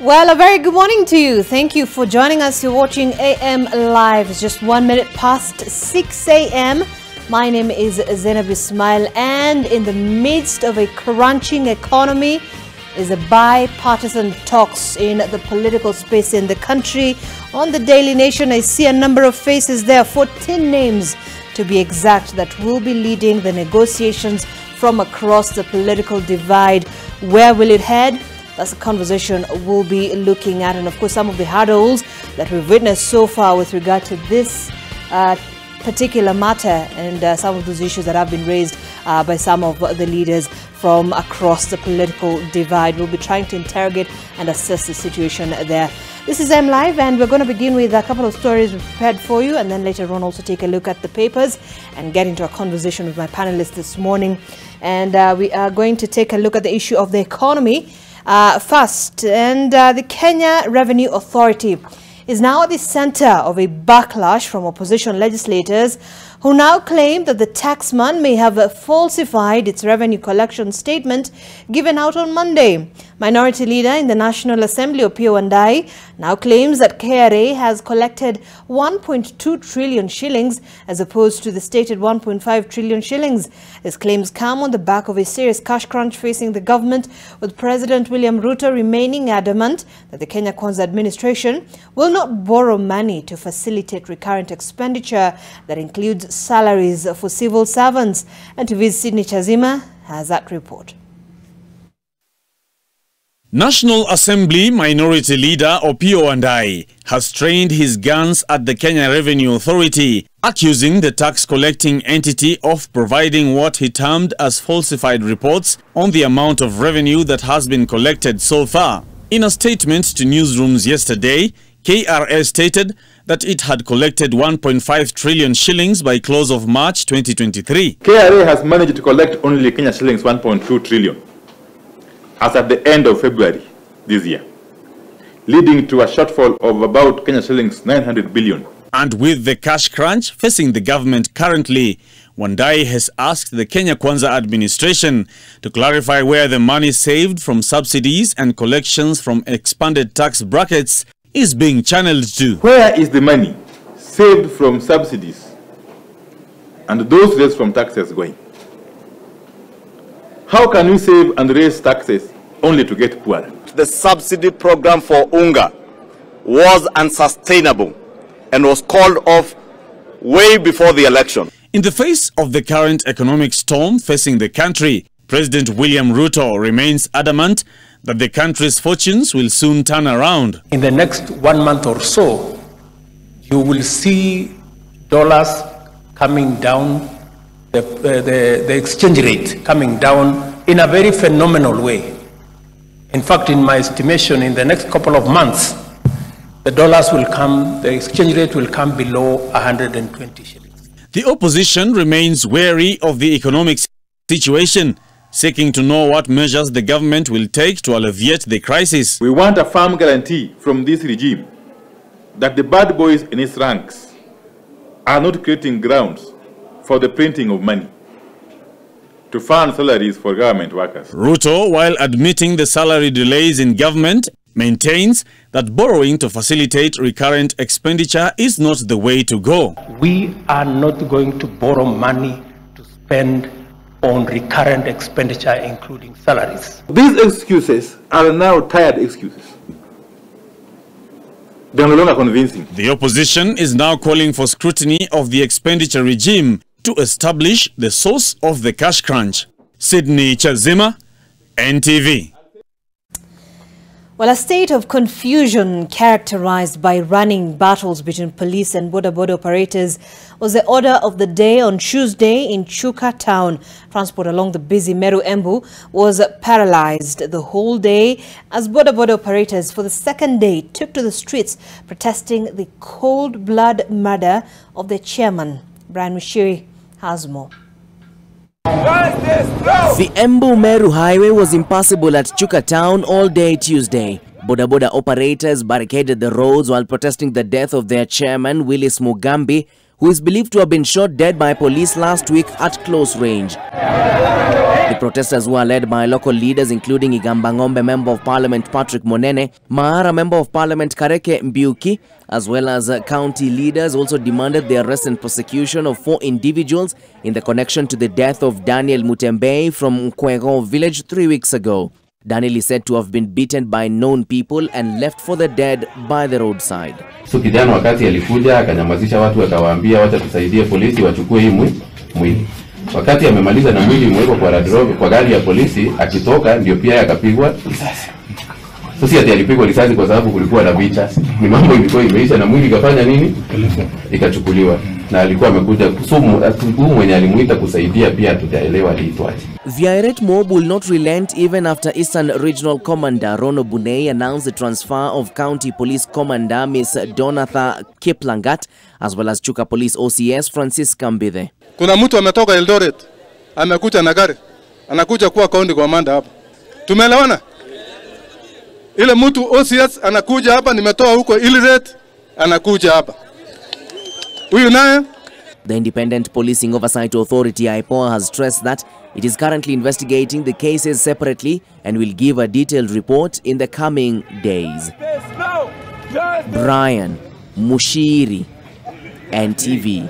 Well, a very good morning to you. Thank you for joining us. You're watching AM Live. It's just 1 minute past 6 a.m. My name is Zainab Ismail, and in the midst of a crunching economy is a bipartisan talks in the political space in the country. On the Daily Nation, I see a number of faces there, 14 names to be exact, that will be leading the negotiations from across the political divide. Where will it head? That's a conversation we'll be looking at, and of course some of the hurdles that we've witnessed so far with regard to this particular matter, and some of those issues that have been raised by some of the leaders from across the political divide. We'll be trying to interrogate and assess the situation there. This is M Live, and we're going to begin with a couple of stories we've prepared for you, and then later on also take a look at the papers and get into a conversation with my panelists this morning. And we are going to take a look at the issue of the economy first. And the Kenya Revenue Authority is now at the center of a backlash from opposition legislators who now claim that the taxman may have falsified its revenue collection statement given out on Monday. Minority Leader in the National Assembly, Opiyo Wandayi, now claims that KRA has collected 1.2 trillion shillings as opposed to the stated 1.5 trillion shillings. His claims come on the back of a serious cash crunch facing the government, with President William Ruto remaining adamant that the Kenya Kwanza administration will not borrow money to facilitate recurrent expenditure that includes salaries for civil servants. And to visit Sydney Chazima has that report. National Assembly Minority Leader Opiyo Wandayi has trained his guns at the Kenya Revenue Authority, accusing the tax-collecting entity of providing what he termed as falsified reports on the amount of revenue that has been collected so far. In a statement to newsrooms yesterday, KRA stated that it had collected 1.5 trillion shillings by close of March 2023. KRA has managed to collect only Kenya shillings 1.2 trillion. As at the end of February this year, leading to a shortfall of about Kenya shillings 900 billion. And with the cash crunch facing the government currently, Wandayi has asked the Kenya Kwanza administration to clarify where the money saved from subsidies and collections from expanded tax brackets is being channeled to. Where is the money saved from subsidies and those raised from taxes going? How can we save and raise taxes only to get poorer? The subsidy program for Unga was unsustainable and was called off way before the election. In the face of the current economic storm facing the country, President William Ruto remains adamant that the country's fortunes will soon turn around. In the next 1 month or so, you will see dollars coming down, the exchange rate coming down in a very phenomenal way. In fact, in my estimation, in the next couple of months, the dollars will come, the exchange rate will come below 120 shillings. The opposition remains wary of the economic situation, seeking to know what measures the government will take to alleviate the crisis. We want a firm guarantee from this regime that the bad boys in its ranks are not creating grounds for the printing of money to fund salaries for government workers. Ruto, while admitting the salary delays in government, maintains that borrowing to facilitate recurrent expenditure is not the way to go. We are not going to borrow money to spend on recurrent expenditure, including salaries. These excuses are now tired excuses. They are no longer convincing. The opposition is now calling for scrutiny of the expenditure regime to establish the source of the cash crunch. Sydney Chazima, NTV. Well, a state of confusion characterized by running battles between police and border operators was the order of the day on Tuesday in Chuka town. Transport along the busy Meru-Embu was paralyzed the whole day as border operators for the second day took to the streets protesting the cold-blood murder of their chairman. Brian Mushiri has more. The Embu-Meru highway was impassable at Chuka town all day Tuesday. Boda operators barricaded the roads while protesting the death of their chairman, Willis Mugambi, who is believed to have been shot dead by police last week at close range. The protesters were led by local leaders including Igambangombe Member of Parliament Patrick Monene, Mahara Member of Parliament Kareke Mbiuki, as well as county leaders also demanded the arrest and prosecution of 4 individuals in the connection to the death of Daniel Mutembei from Nkwego village 3 weeks ago. Daniel is said to have been beaten by known people and left for the dead by the roadside. So kijana wakati alikuja akanyamazisha watu akawaambia wacha tusaidie polisi wachukue hii mwili. Wakati amemaliza na mwili mweko kwa gari ya polisi akitoka ndio pia akapigwa risasi. Sasa ati alipigwa risasi kwa sababu kulikuwa na vita. Ni mambo ilikuwa imeisha na mwili ikafanya nini? Ikachukuliwa. Na alikuwa amekuja kusumu mwenye alimuita kusaidia pia tutaelewa aliitwaje. The irate mob will not relent even after Eastern Regional Commander Rono Bunei announced the transfer of County Police Commander Miss Donatha Kiplangat as well as Chuka Police OCS Francisca Mbithe. Kuna mtu ametoka Eldoret, amekuja na gari, anakuja kuwa county commander hapa. Tumeelewana? Ile mtu OCS anakuja hapa, nimetoa huko Eldoret, anakuja hapa. Huyu naye. The Independent Policing Oversight Authority IPOA has stressed that it is currently investigating the cases separately and will give a detailed report in the coming days. Brian Mushiri, NTV.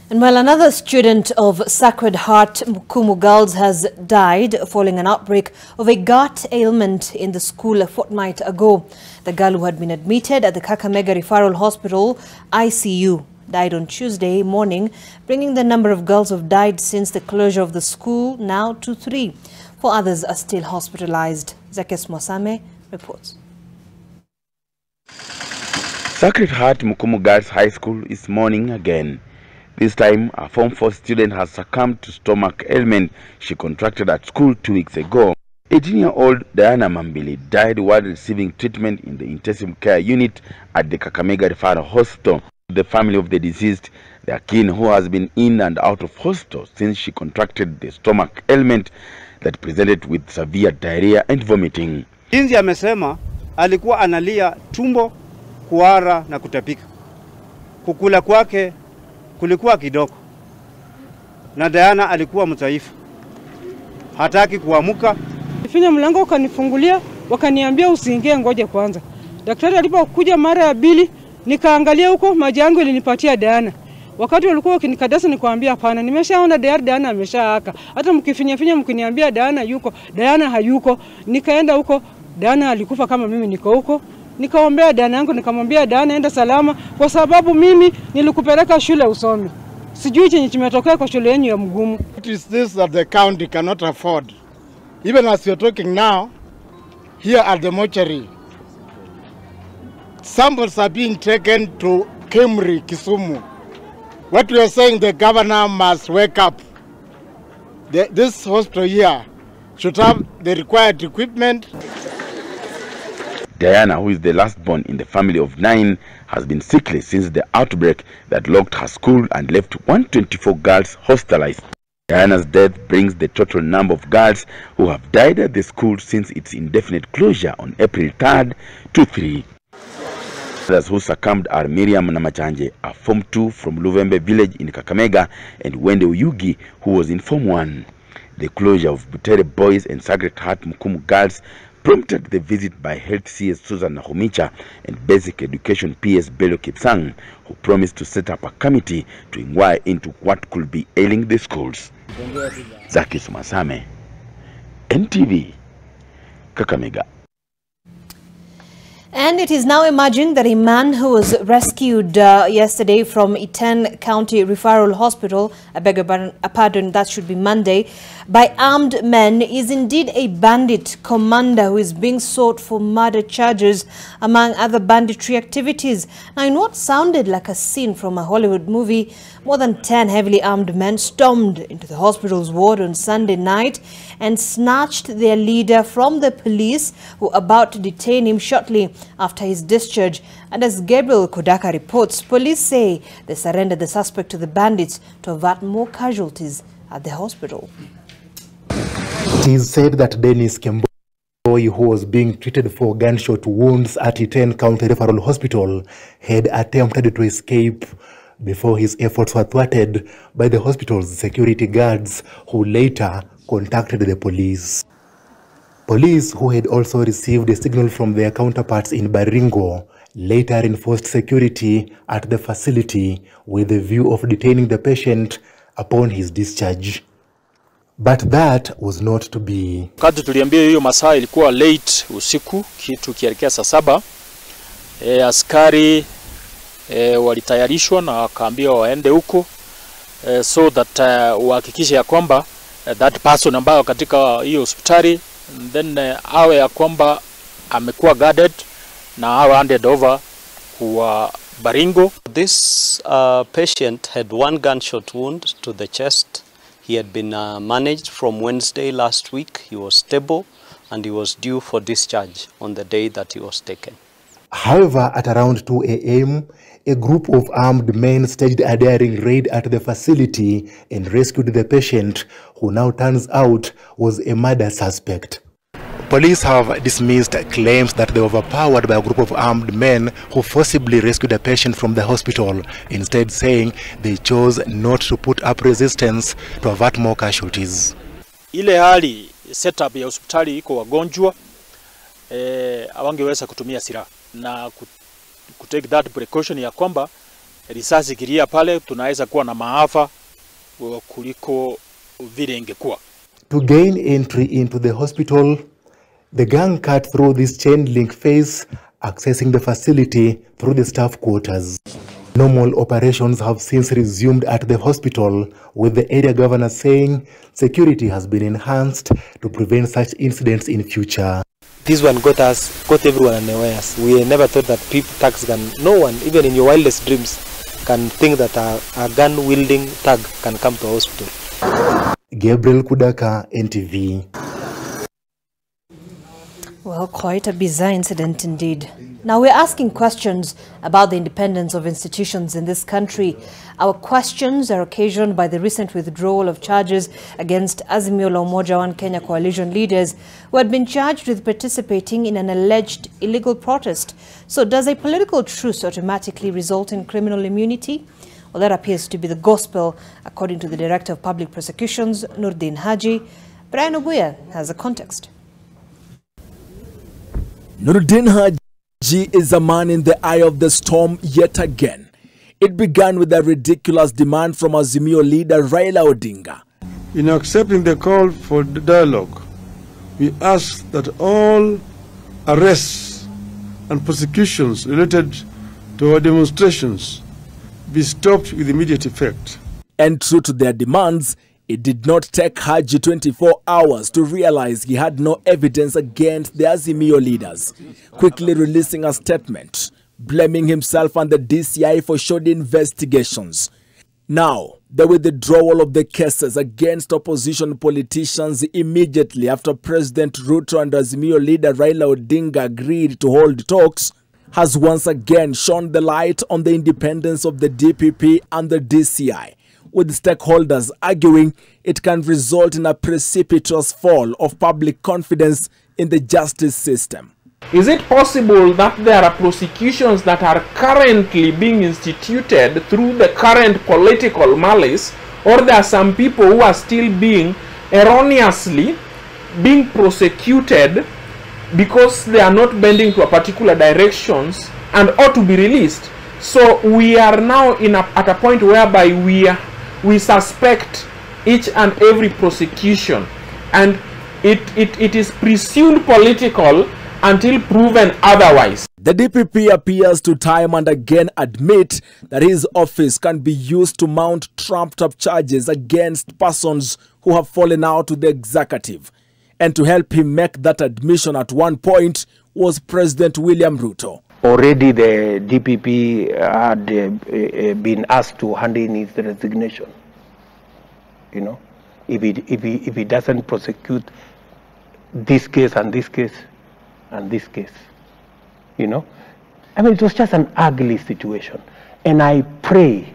And while another student of Sacred Heart Mukumu Girls has died following an outbreak of a gut ailment in the school a fortnight ago, the girl who had been admitted at the Kakamega Referral Hospital ICU died on Tuesday morning, bringing the number of girls who have died since the closure of the school now to 3. 4 others are still hospitalized. Zakes Mosame reports. Sacred Heart Mukumu Girls High School is mourning again. This time, a Form 4 student has succumbed to stomach ailment she contracted at school 2 weeks ago. 18-year-old Diana Mambili died while receiving treatment in the intensive care unit at the Kakamega Referral Hospital. The family of the deceased, their kin who has been in and out of hospital since she contracted the stomach ailment that presented with severe diarrhea and vomiting. Jinsi amesema alikuwa analia tumbo, kuhara na kutapika. Kukula kwake kulikuwa kidogo. Na Diana alikuwa mdhaifu. Hataki kuamuka. Nifinya mlango wakanifungulia, wakaniambia usiingie ngoje kwanza. Daktari alipokuja mara ya pili, nikaangalia huko maji yangu ilinipatia Diana. Wakati walikuwa wakinikadasa nikwambia hapana, nimeshaona Diana ameshaaka. Hata mkifinya mkiniambia Diana yuko, Diana hayuko. Nikaenda huko, Diana alikufa kama mimi niko huko. Nikaombea Diana yangu, nikamwambia Diana enda salama kwa sababu mimi nilikupeleka shule usome. Sijui chenye kimetokea kwa shule yenu ya mgumu. It is this that the county cannot afford. Even as you're talking now, here at the mortuary, samples are being taken to Kemri, Kisumu. What we are saying, the governor must wake up. This hospital here should have the required equipment. Diana, who is the last born in the family of 9, has been sickly since the outbreak that locked her school and left 124 girls hospitalized. Diana's death brings the total number of girls who have died at the school since its indefinite closure on April 3rd to 3. Others who succumbed are Miriam Namachanje, a Form 2 from Luvembe village in Kakamega, and Wende Uyugi, who was in Form 1. The closure of Butere Boys and Sacred Heart Mukumu Girls prompted the visit by Health CS Susan Nahumicha and Basic Education PS Bello Kipsang, who promised to set up a committee to inquire into what could be ailing the schools. Zakis Masame, NTV, Kakamega. And it is now emerging that a man who was rescued yesterday from Iten County Referral Hospital, I beg your pardon, that should be Monday, by armed men is indeed a bandit commander who is being sought for murder charges, among other banditry activities. Now, in what sounded like a scene from a Hollywood movie, more than 10 heavily armed men stormed into the hospital's ward on Sunday night and snatched their leader from the police, who were about to detain him shortly after his discharge. And as Gabriel Kodaka reports, police say they surrendered the suspect to the bandits to avert more casualties at the hospital. It is said that Dennis Kembo boy who was being treated for gunshot wounds at Iten County Referral Hospital had attempted to escape before his efforts were thwarted by the hospital's security guards, who later contacted the police. Police, who had also received a signal from their counterparts in Baringo, later enforced security at the facility with the view of detaining the patient upon his discharge. But that was not to be. Wakati tuliambia hiyo masaa ilikuwa late usiku, kitu kielekea saa 7, askari walitayarishwa na wakaambiwa waende huko so that uhakikishe ya kwamba that person ambayo katika hiyo hospitali then awe ya kwamba amekuwa guarded na awe handed over kwa Baringo. This patient had one gunshot wound to the chest. He had been managed from Wednesday last week. He was stable and he was due for discharge on the day that he was taken. However, at around 2 a.m., a group of armed men staged a daring raid at the facility and rescued the patient, who now turns out was a murder suspect. Police have dismissed claims that they were overpowered by a group of armed men who forcibly rescued a patient from the hospital, instead saying they chose not to put up resistance to avert more casualties. Ile hali setup ya hospitali iko wagonjwa hawangeweza kutumia silaha na kutake that precaution ya kwamba risasi kilia pale tunaweza kuwa na maafa kuliko vile ingekuwa. To gain entry into the hospital, the gang cut through this chain link fence, accessing the facility through the staff quarters. Normal operations have since resumed at the hospital, with the area governor saying security has been enhanced to prevent such incidents in future. This one got everyone unawares. We never thought that thugs can, no one, even in your wildest dreams, can think that a gun-wielding thug can come to a hospital. Gabriel Kudaka, NTV. Well, quite a bizarre incident indeed. Now we're asking questions about the independence of institutions in this country. Our questions are occasioned by the recent withdrawal of charges against Azimio la Umoja One Kenya coalition leaders who had been charged with participating in an alleged illegal protest. So does a political truce automatically result in criminal immunity? Well, that appears to be the gospel, according to the Director of Public Prosecutions, Nurdin Haji. Brian Oguya has a context. Nurdin Haji is a man in the eye of the storm yet again. It began with a ridiculous demand from Azimio leader Raila Odinga. In accepting the call for the dialogue, we ask that all arrests and prosecutions related to our demonstrations be stopped with immediate effect. And true to their demands, it did not take Haji 24 hours to realize he had no evidence against the Azimio leaders, quickly releasing a statement, blaming himself and the DCI for shoddy investigations. Now, the withdrawal of the cases against opposition politicians immediately after President Ruto and Azimio leader Raila Odinga agreed to hold talks has once again shone the light on the independence of the DPP and the DCI, with stakeholders arguing it can result in a precipitous fall of public confidence in the justice system. Is it possible that there are prosecutions that are currently being instituted through the current political malice, or there are some people who are still being erroneously being prosecuted because they are not bending to a particular directions and ought to be released? So we are now at a point whereby we suspect each and every prosecution, and it is presumed political until proven otherwise. The DPP appears to time and again admit that his office can be used to mount trumped-up charges against persons who have fallen out with the executive. And to help him make that admission at one point was President William Ruto. Already the DPP had been asked to hand in his resignation. You know, if he doesn't prosecute this case and this case and this case, you know, I mean, it was just an ugly situation. And I pray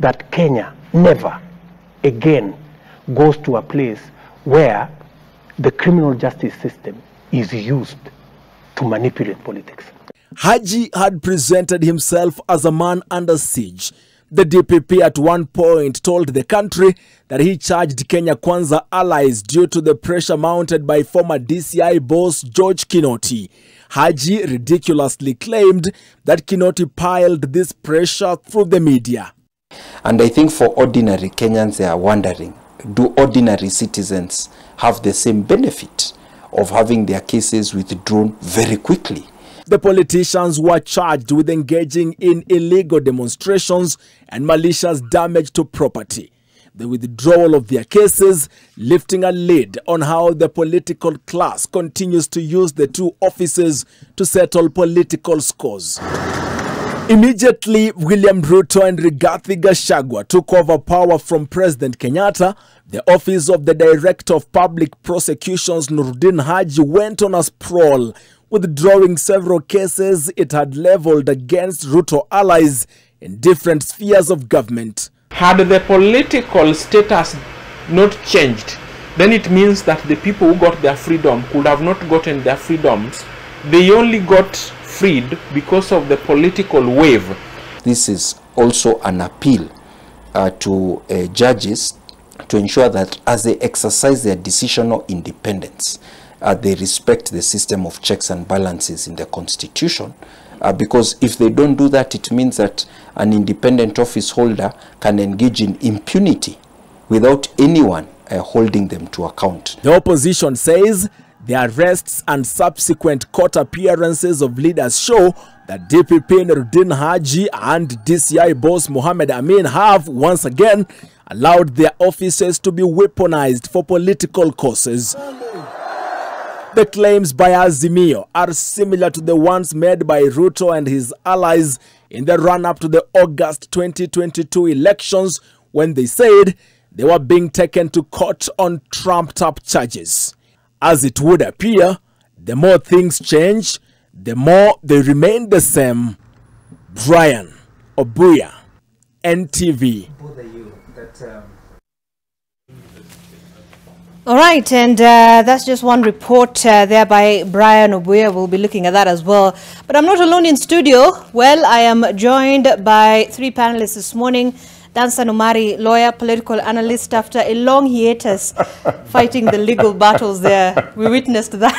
that Kenya never again goes to a place where the criminal justice system is used to manipulate politics. Haji had presented himself as a man under siege. The DPP at one point told the country that he charged Kenya Kwanza allies due to the pressure mounted by former DCI boss George Kinoti. Haji ridiculously claimed that Kinoti piled this pressure through the media. And I think for ordinary Kenyans, they are wondering, do ordinary citizens have the same benefit of having their cases withdrawn very quickly? The politicians were charged with engaging in illegal demonstrations and malicious damage to property. The withdrawal of their cases lifting a lid on how the political class continues to use the two offices to settle political scores. Immediately, William Ruto and Rigathi Gachagua took over power from President Kenyatta. The office of the Director of Public Prosecutions, Nuruddin Haji, went on a sprawl, withdrawing several cases it had leveled against Ruto allies in different spheres of government. Had the political status not changed, then it means that the people who got their freedom could have not gotten their freedoms. They only got freed because of the political wave. This is also an appeal to judges to ensure that as they exercise their decisional independence, they respect the system of checks and balances in the Constitution. Because if they don't do that, it means that an independent office holder can engage in impunity without anyone holding them to account. The opposition says the arrests and subsequent court appearances of leaders show that DPP Nuruddin Haji and DCI boss Mohamed Amin have once again allowed their offices to be weaponized for political causes. The claims by Azimio are similar to the ones made by Ruto and his allies in the run-up to the August 2022 elections, when they said they were being taken to court on trumped-up charges. As it would appear, the more things change, the more they remain the same. Brian Obuya, NTV. All right, and that's just one report there by Brian Obuya. We'll be looking at that as well. But I'm not alone in studio. Well, I am joined by three panelists this morning. Dansan Omari, lawyer, political analyst, after a long hiatus fighting the legal battles there. We witnessed that.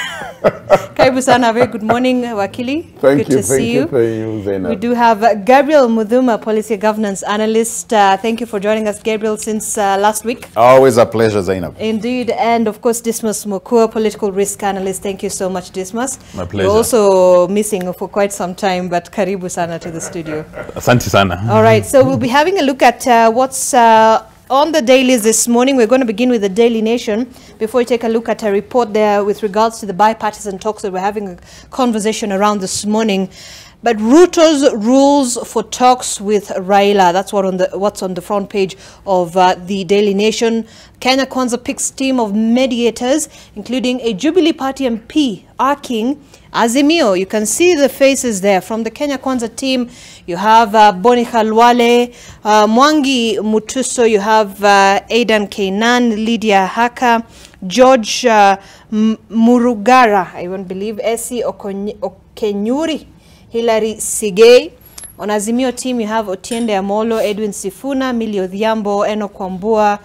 Karibu sana, very good morning, Wakili. Thank good you, to see you. Thank you, Zainab. We do have Gabriel Mudhuma, policy governance analyst. Thank you for joining us, Gabriel, since last week. Always a pleasure, Zainab. Indeed, and of course, Dismas Mokua, political risk analyst. Thank you so much, Dismas. My pleasure. You're also missing for quite some time, but karibu sana to the studio. Asante sana. All right, so we'll be having a look at what's on the dailies this morning. We're going to begin with the Daily Nation before we take a look at a report there with regards to the bipartisan talks that we're having a conversation around this morning. But Ruto's rules for talks with Raila, that's what's on the front page of the Daily Nation. Kenya Kwanza picks team of mediators, including a Jubilee Party MP, arcing Azimio. You can see the faces there. From the Kenya Kwanza team, you have Boni Khalwale, Mwangi Mutuso, you have Aidan Keinan, Lydia Haka, George Murugara, I won't believe, Esi Okenyuri, Hilary Sigei. On Azimio team, you have Otiende Amolo, Edwin Sifuna, Millie Odhiambo, Enoch Wambua,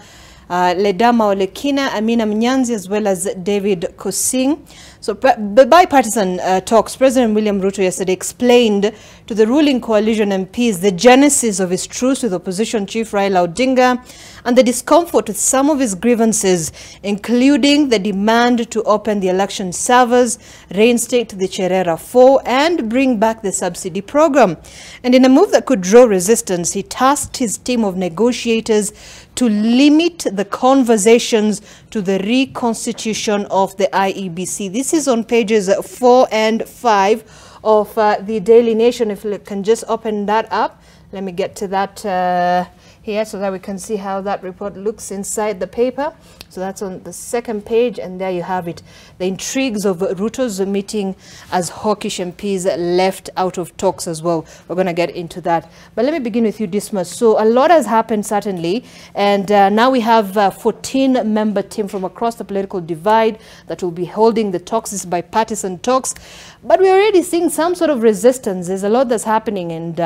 Ledama Olekina, Amina Mnyanzi, as well as David Kosing. So the bipartisan talks, President William Ruto yesterday explained to the ruling coalition MPs the genesis of his truce with opposition chief Raila Odinga and the discomfort with some of his grievances, including the demand to open the election servers, reinstate the Cherera 4, and bring back the subsidy program. And in a move that could draw resistance, he tasked his team of negotiators to limit the conversations to the reconstitution of the IEBC. This is on pages 4 and 5 of the Daily Nation. If you can just open that up, Let me get to that here so that we can see how that report looks inside the paper. So that's on the second page, and there you have it. The intrigues of Ruto's meeting as hawkish MPs left out of talks as well. We're going to get into that. But let me begin with you, Dismas. So a lot has happened, certainly, and now we have a 14-member team from across the political divide that will be holding the talks, these bipartisan talks. But we're already seeing some sort of resistance. There's a lot that's happening, and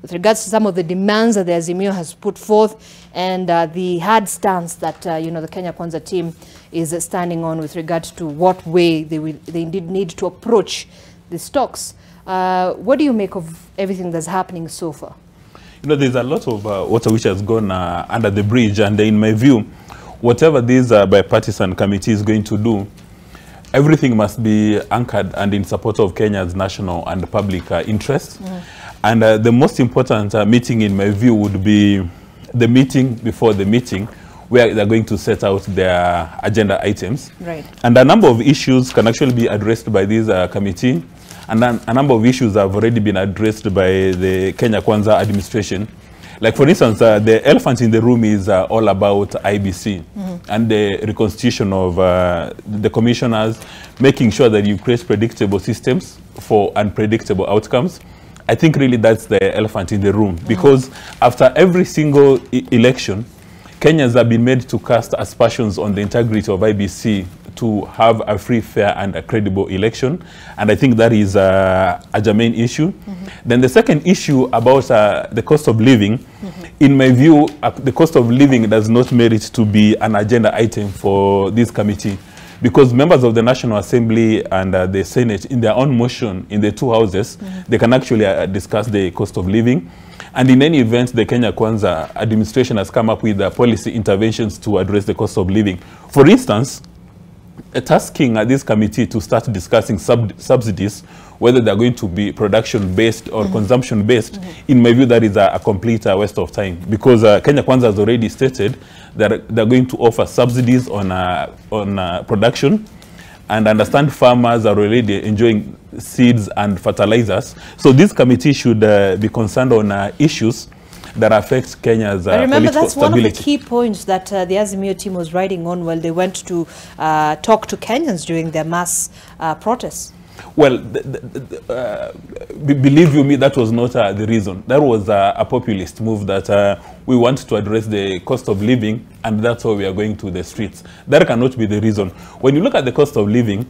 with regards to some of the demands that the Azimio has put forth, and the hard stance that the Kenya Kwanza team is standing on with regard to what way they indeed need to approach these talks. What do you make of everything that's happening so far? There's a lot of water which has gone under the bridge, and in my view, whatever this bipartisan committee is going to do, everything must be anchored and in support of Kenya's national and public interest. And the most important meeting, in my view, would be the meeting before the meeting, where they're going to set out their agenda items. Right. And a number of issues can actually be addressed by this committee. And then a number of issues have already been addressed by the Kenya Kwanza administration. Like, for instance, the elephant in the room is all about IBC and the reconstitution of the commissioners, making sure that you create predictable systems for unpredictable outcomes. I think really that's the elephant in the room, because after every single election, Kenyans have been made to cast aspersions on the integrity of IBC to have a free, fair, and a credible election. And I think that is a germane issue. Then the second issue about the cost of living, in my view, the cost of living does not merit to be an agenda item for this committee, because members of the National Assembly and the Senate, in their own motion in the two houses, they can actually discuss the cost of living. And in any event, the Kenya Kwanza administration has come up with policy interventions to address the cost of living. For instance, tasking this committee to start discussing subsidies, whether they're going to be production-based or consumption-based. In my view, that is a complete waste of time, because Kenya Kwanza has already stated that they're going to offer subsidies on production, and understand farmers are already enjoying seeds and fertilizers. So this committee should be concerned on issues that affect Kenya's remember, that's stability. one of the key points that the Azimio team was writing on while they went to talk to Kenyans during their mass protests. Well, believe you me, that was not the reason. That was a populist move that we want to address the cost of living, and that's why we are going to the streets. That cannot be the reason. When you look at the cost of living,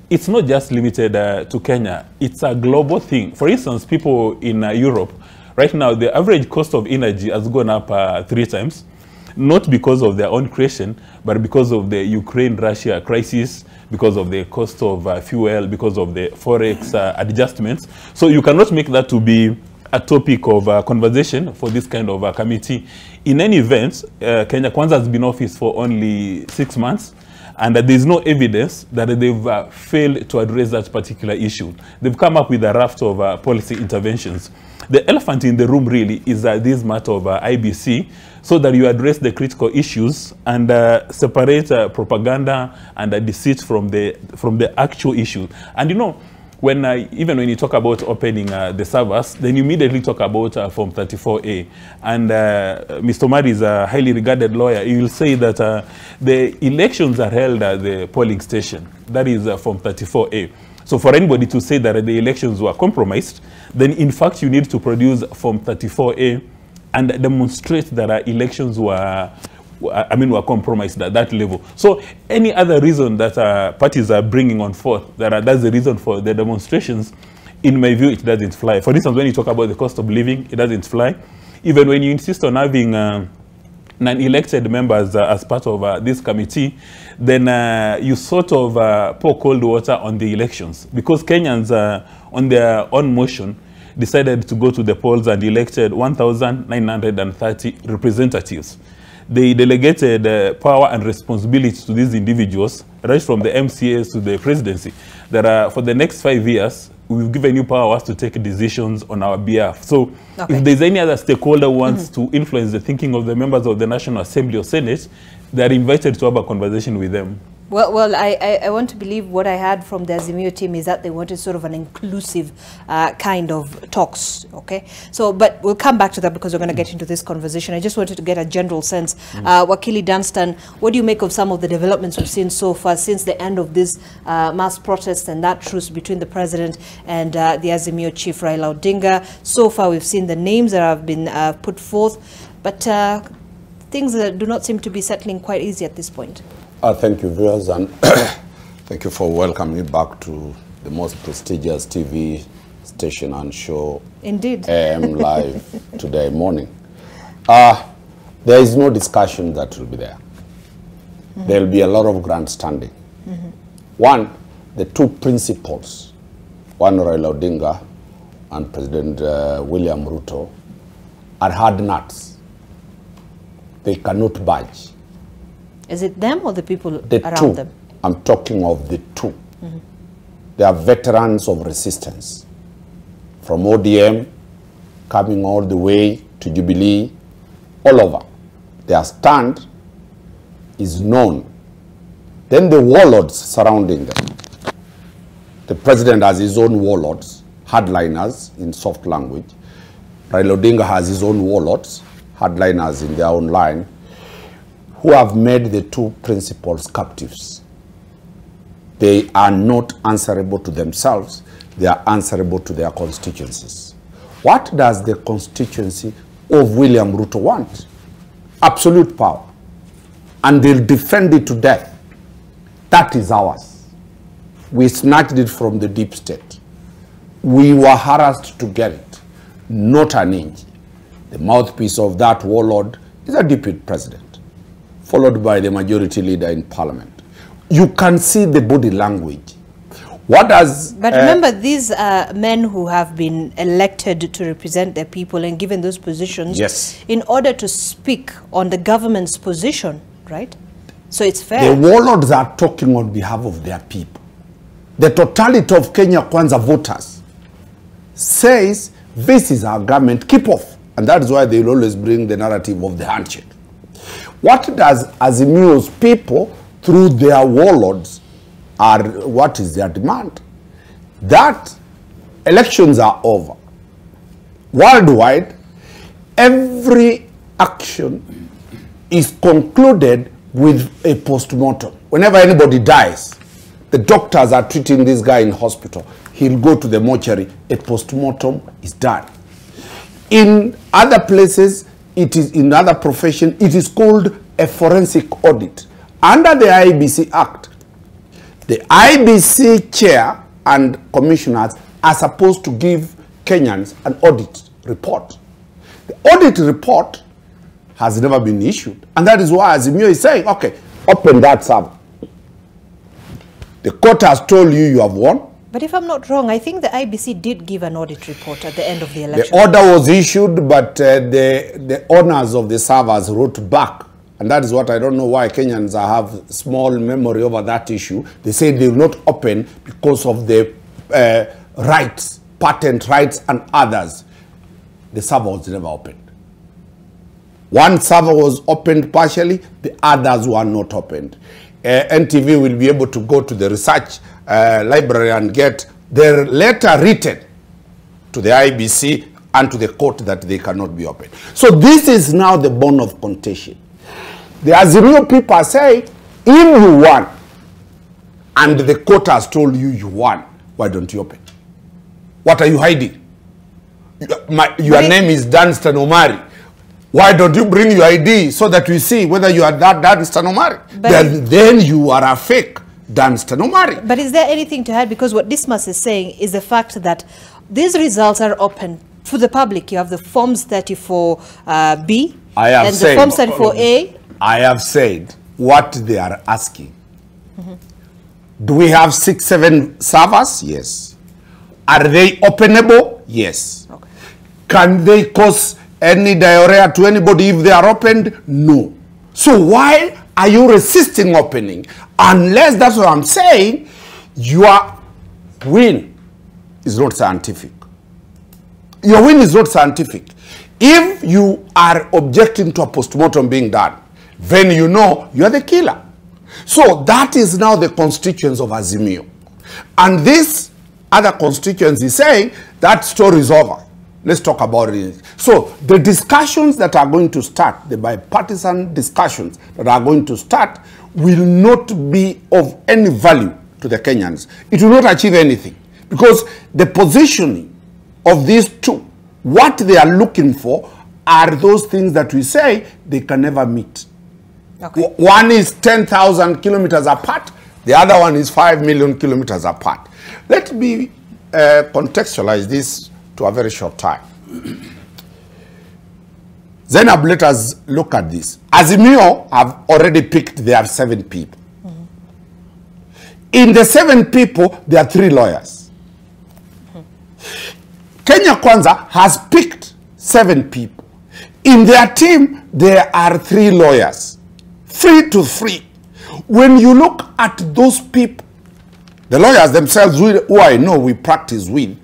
it's not just limited to Kenya. It's a global thing. For instance, people in Europe, right now, the average cost of energy has gone up 3 times, not because of their own creation, but because of the Ukraine-Russia crisis, because of the cost of fuel, because of the forex adjustments. So you cannot make that to be a topic of conversation for this kind of committee. In any event, Kenya Kwanza has been in office for only 6 months, and there is no evidence that they've failed to address that particular issue. They've come up with a raft of policy interventions. The elephant in the room really is this matter of IBC, so that you address the critical issues and separate propaganda and deceit from the actual issue. And you know, even when you talk about opening the servers, then you immediately talk about Form 34A. And Mr. Omari is a highly regarded lawyer. He will say that the elections are held at the polling station. That is Form 34A. So for anybody to say that the elections were compromised, then in fact you need to produce Form 34A and demonstrate that elections were compromised at that level. So any other reason that parties are bringing on forth, that's the reason for the demonstrations, in my view, it doesn't fly. For instance, when you talk about the cost of living, it doesn't fly. Even when you insist on having non-elected members as part of this committee, then you sort of pour cold water on the elections, because Kenyans, on their own motion, decided to go to the polls and elected 1,930 representatives. They delegated power and responsibility to these individuals, right from the MCAs to the presidency, that for the next 5 years, we've given you powers to take decisions on our behalf. So if there's any other stakeholder who wants to influence the thinking of the members of the National Assembly or Senate, they're invited to have a conversation with them. Well, I want to believe what I heard from the Azimio team is that they wanted sort of an inclusive kind of talks, okay? So, but we'll come back to that because we're going to get into this conversation. I just wanted to get a general sense. Wakili Dunstan, what do you make of some of the developments we've seen so far since the end of this mass protest and that truce between the president and the Azimio chief Raila Odinga? So far, we've seen the names that have been put forth, but things do not seem to be settling quite easy at this point. Thank you, viewers, and thank you for welcoming me back to the most prestigious TV station and show. Indeed. AM Live today morning. There is no discussion that will be there. There will be a lot of grandstanding. One, the two principles, one Raila Odinga and President William Ruto, are hard nuts. They cannot budge. Is it them or the people around two. them? I'm talking of the two. They are veterans of resistance. From ODM, coming all the way to Jubilee, all over. Their stand is known. Then the warlords surrounding them. The president has his own warlords, hardliners in soft language. Raila Odinga has his own warlords, hardliners in their own line, who have made the two principals captives. They are not answerable to themselves, they are answerable to their constituencies. What does the constituency of William Ruto want? Absolute power. And they'll defend it to death. That is ours. We snatched it from the deep state. We were harassed to get it, not an inch. The mouthpiece of that warlord is a deputy president, followed by the majority leader in parliament. You can see the body language. What does... But remember, these men who have been elected to represent their people and given those positions, yes, in order to speak on the government's position, right? So it's fair. The warlords are talking on behalf of their people. The totality of Kenya Kwanza voters says, this is our government, keep off. And that is why they will always bring the narrative of the handshake. What does Azimio's people, through their warlords, what is their demand? That elections are over. Worldwide, every action is concluded with a postmortem. Whenever anybody dies, the doctors are treating this guy in hospital. He'll go to the mortuary, a postmortem is done. In other places, it is in other profession, it is called a forensic audit. Under the IBC Act, the IBC chair and commissioners are supposed to give Kenyans an audit report. The audit report has never been issued. And that is why Azimio is saying, okay, open that server. The court has told you you have won. But if I'm not wrong, I think the IBC did give an audit report at the end of the election. The order was issued, but the owners of the servers wrote back. And that is what I don't know why Kenyans have small memory over that issue. They say they will not open because of the rights, patent rights and others. The server was never opened. One server was opened partially, the others were not opened. NTV will be able to go to the research library and get their letter written to the IBC and to the court that they cannot be opened. So this is now the bone of contention. The Azimio people say, if you won, and the court has told you you won, why don't you open? What are you hiding? Your name is Dunstan Omari. Why don't you bring your ID so that we see whether you are that Dunstan Omari? Then you are a fake Dunstan Omari. But is there anything to add? Because what Dismas is saying is the fact that these results are open to the public. You have the Forms 34B and the Forms 34A. I have said what they are asking. Do we have 6, 7 servers? Yes. Are they openable? Yes. Okay. Can they cause any diarrhea to anybody if they are opened? No. So why are you resisting opening? Unless, that's what I'm saying, your win is not scientific. Your win is not scientific. If you are objecting to a postmortem being done, then you know you are the killer. So that is now the constituents of Azimio. And this other constituency is saying that story is over. Let's talk about it. So the discussions that are going to start, the bipartisan discussions that are going to start, will not be of any value to the Kenyans. It will not achieve anything. Because the positioning of these two, what they are looking for are those things that we say they can never meet. Okay. One is 10,000 kilometers apart. The other one is 5 million kilometers apart. Let me contextualize this to a very short time. Zainab, let us look at this. Azimio have already picked their 7 people. Mm-hmm. In the 7 people, there are 3 lawyers. Mm-hmm. Kenya Kwanza has picked 7 people. In their team, there are 3 lawyers. 3 to 3. When you look at those people, the lawyers themselves, who I know we practice with,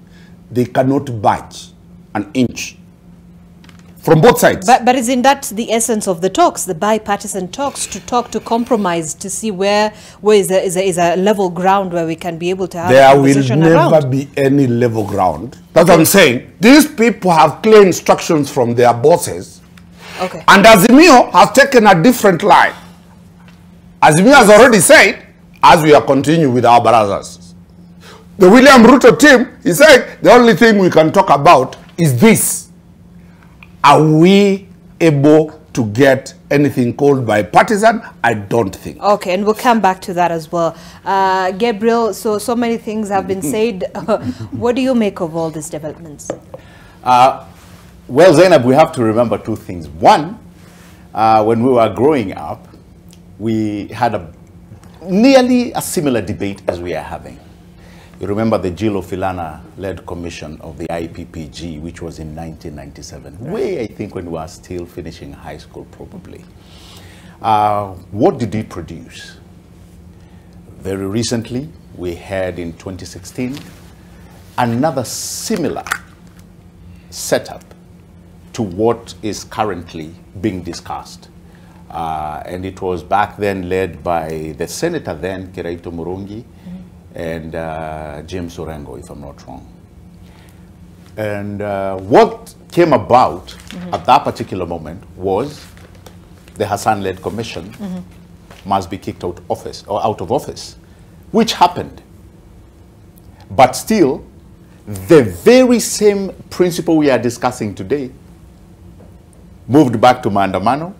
they cannot budge an inch from both sides. But isn't that the essence of the talks, the bipartisan talks, to talk, to compromise, to see where is a level ground where we can be able to have a conversation around? There will never be any level ground. That's what I'm saying. These people have clear instructions from their bosses. Okay. And Azimio has taken a different line. Azimio has already said, as we are continuing with our brothers, the William Ruto team, he said, the only thing we can talk about is this. Are we able to get anything called bipartisan? I don't think. Okay, and we'll come back to that as well. Gabriel, so many things have been said. What do you make of all these developments? Well, Zainab, we have to remember 2 things. One, when we were growing up, we had nearly a similar debate as we are having. You remember the Gillo Filana-led commission of the IPPG, which was in 1997. Right. Way, I think, when we were still finishing high school, probably. What did it produce? Very recently, we had in 2016 another similar setup to what is currently being discussed. And it was back then led by the senator then, Kiraito Murungi, and James Orengo, if I'm not wrong. And what came about at that particular moment was the Hassan-led commission must be kicked out of office, which happened. But still, the very same principle we are discussing today moved back to Maandamano.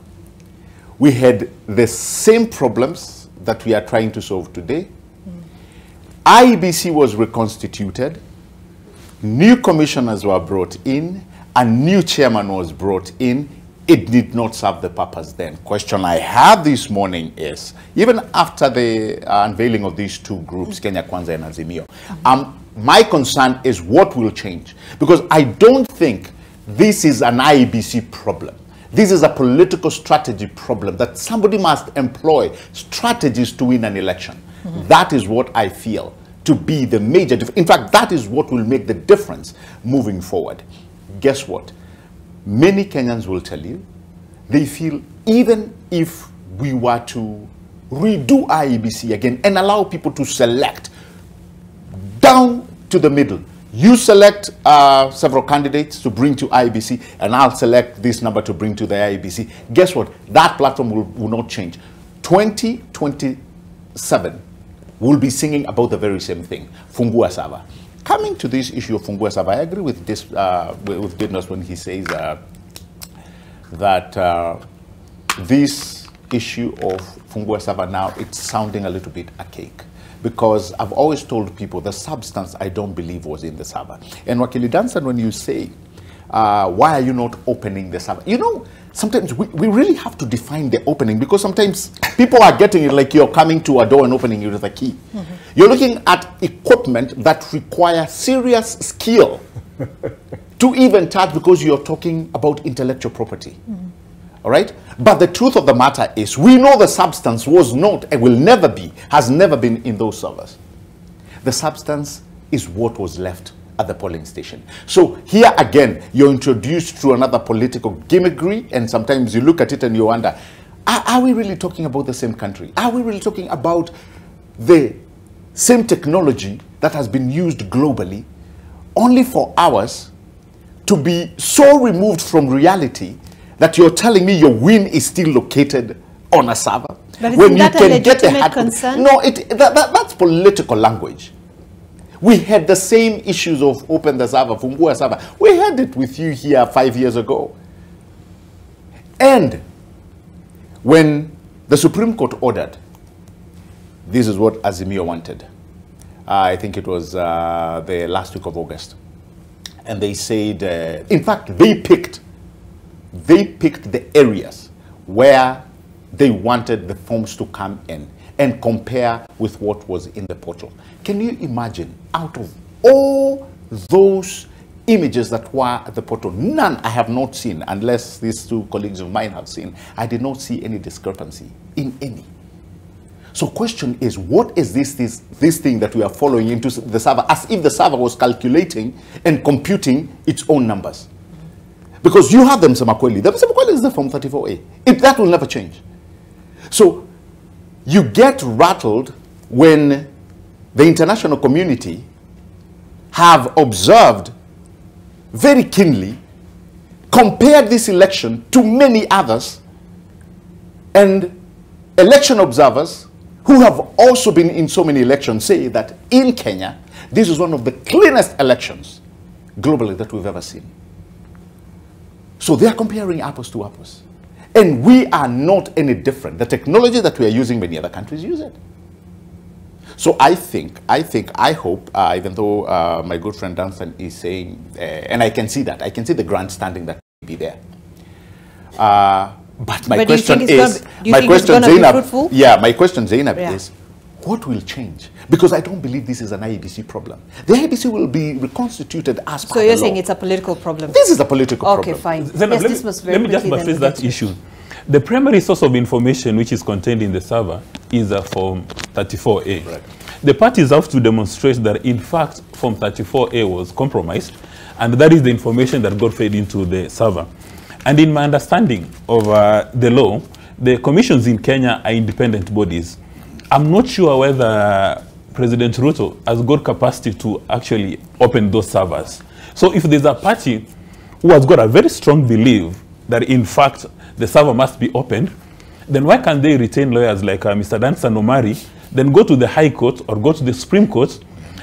We had the same problems that we are trying to solve today. IEBC was reconstituted, new commissioners were brought in, a new chairman was brought in. It did not serve the purpose then. Question I have this morning is, even after the unveiling of these 2 groups, Kenya Kwanza and Azimio, my concern is what will change. Because I don't think this is an IEBC problem. This is a political strategy problem that somebody must employ strategies to win an election. That is what I feel to be the major difference. In fact, that is what will make the difference moving forward. Guess what? Many Kenyans will tell you they feel even if we were to redo IEBC again and allow people to select down to the middle, you select several candidates to bring to IEBC, and I'll select this number to bring to the IEBC. Guess what? That platform will not change. 2027 will be singing about the very same thing, Fungua Sava. Coming to this issue of Fungua Sava, I agree with this with Dinos when he says that this issue of Fungua Sava now, it's sounding a little bit archaic. Because I've always told people the substance I don't believe was in the Sava. And Wakili Dansan, when you say, why are you not opening the Sava? You know, sometimes we really have to define the opening, because sometimes people are getting it like you're coming to a door and opening it with a key. You're looking at equipment that requires serious skill to even touch, because you're talking about intellectual property. All right? But the truth of the matter is, we know the substance was not and will never be, has never been in those servers. The substance is what was left at the polling station. So here again, you're introduced to another political gimmickry, and sometimes you look at it and you wonder, Are we really talking about the same country? Are we really talking about the same technology that has been used globally, only for ours to be so removed from reality that you're telling me your win is still located on a server? But isn't that a legitimate concern? No, that's political language. We had the same issues of open the server, fungua server. We had it with you here 5 years ago. And when the Supreme Court ordered, this is what Azimio wanted. I think it was the last week of August. And they said, in fact, they picked the areas where they wanted the forms to come in and compare with what was in the portal. Can you imagine, out of all those images that were at the portal, none I have not seen, unless these two colleagues of mine have seen, I did not see any discrepancy in any. So question is, what is this thing that we are following into the server, as if the server was calculating and computing its own numbers? Because you have them, Msemakweli. The Msemakweli is the Form 34A. That will never change. So you get rattled when the international community have observed very keenly, compared this election to many others, and election observers who have also been in so many elections say that in Kenya, this is one of the cleanest elections globally that we've ever seen. So they are comparing apples to apples. And we are not any different. The technology that we are using, many other countries use it. So I hope, even though my good friend Dunstan is saying, and I can see that, I can see the grandstanding that may be there. But my question is, my question, Zainab, is, what will change? Because I don't believe this is an IEBC problem. The IEBC will be reconstituted as per the law. So you're saying it's a political problem? This is a political problem. Okay, fine. Zainab, let me just buttress that issue. The primary source of information which is contained in the server is Form 34A. Right. The parties have to demonstrate that, in fact, Form 34A was compromised, and that is the information that got fed into the server. And in my understanding of the law, the commissions in Kenya are independent bodies. I'm not sure whether President Ruto has got capacity to actually open those servers. So if there's a party who has got a very strong belief that, in fact, the server must be opened, then why can't they retain lawyers like Mr. Dansan Omari, then go to the High Court or go to the Supreme Court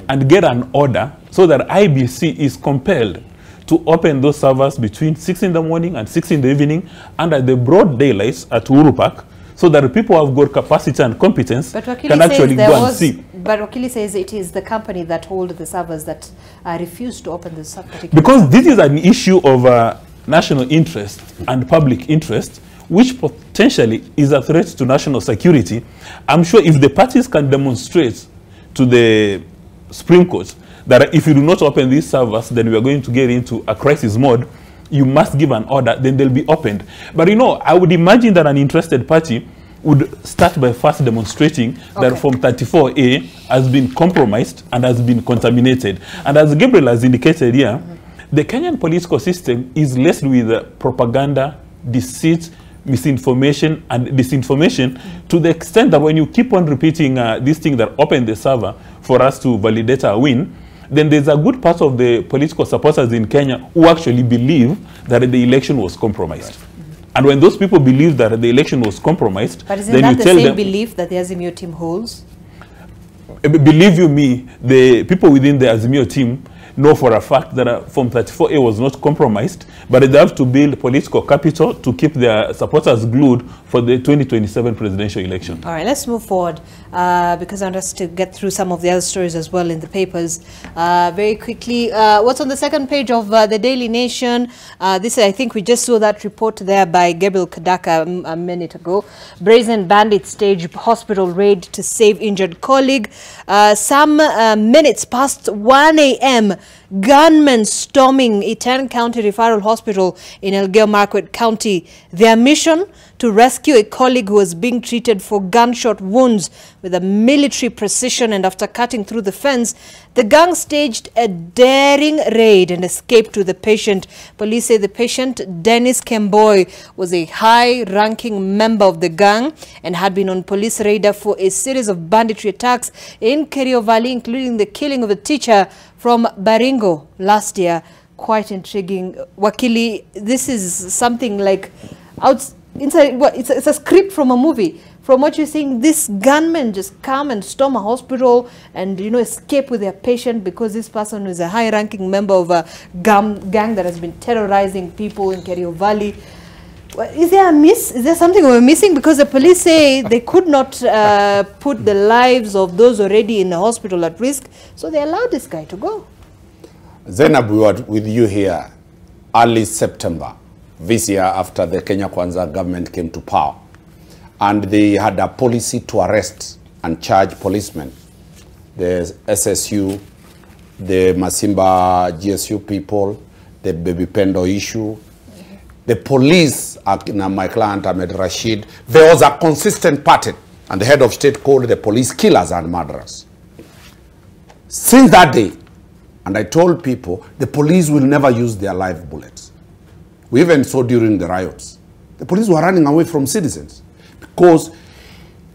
and get an order so that IBC is compelled to open those servers between 6 in the morning and 6 in the evening under the broad daylight at Uhuru Park, so that people who have got capacity and competence can actually go and see. But Wakili says it is the company that hold the servers that refused to open this particular because server. This is an issue of national interest and public interest, which potentially is a threat to national security. I'm sure if the parties can demonstrate to the Supreme Court that if you do not open these servers, then we are going to get into a crisis mode, you must give an order, then they'll be opened. But you know, I would imagine that an interested party would start by first demonstrating that Form 34A has been compromised and has been contaminated. And as Gabriel has indicated here, the Kenyan political system is laced with propaganda, deceit, misinformation and disinformation to the extent that when you keep on repeating this thing that open the server for us to validate our win, then there's a good part of the political supporters in Kenya who actually believe that the election was compromised. And when those people believe that the election was compromised, but isn't then that you the tell same them, belief that the Azimio team holds? Believe you me, the people within the Azimio team know for a fact that Form 34A was not compromised, but they have to build political capital to keep their supporters glued for the 2027 presidential election. All right, let's move forward because I want us to get through some of the other stories as well in the papers. Very quickly, what's on the second page of the Daily Nation? This, I think we just saw that report there by Gabriel Kadaka a minute ago. Brazen bandits stage hospital raid to save injured colleague. Some minutes past 1 a.m., gunmen storming a 10-county referral hospital in Elgeyo-Marakwet County. Their mission? To rescue a colleague who was being treated for gunshot wounds with a military precision, and after cutting through the fence, the gang staged a daring raid and escaped to the patient. Police say the patient, Dennis Kemboy, was a high-ranking member of the gang and had been on police radar for a series of banditry attacks in Kerio Valley, including the killing of a teacher from Baringo last year. Quite intriguing. Wakili, this is something like inside, what, it's a script from a movie. From what you're saying, this gunmen just come and storm a hospital and, you know, escape with their patient because this person is a high-ranking member of a gang that has been terrorizing people in Kerio Valley. Is there a miss? Is there something we're missing? Because the police say they could not put the lives of those already in the hospital at risk, so they allowed this guy to go. Zainab, we were with you here early September this year after the Kenya Kwanza government came to power. And they had a policy to arrest and charge policemen. The SSU, the Masimba GSU people, the Baby Pendo issue. The police, my client Ahmed Rashid, there was a consistent pattern. And the head of state called the police killers and murderers. Since that day, and I told people, the police will never use their live bullets. We even saw during the riots. The police were running away from citizens. Because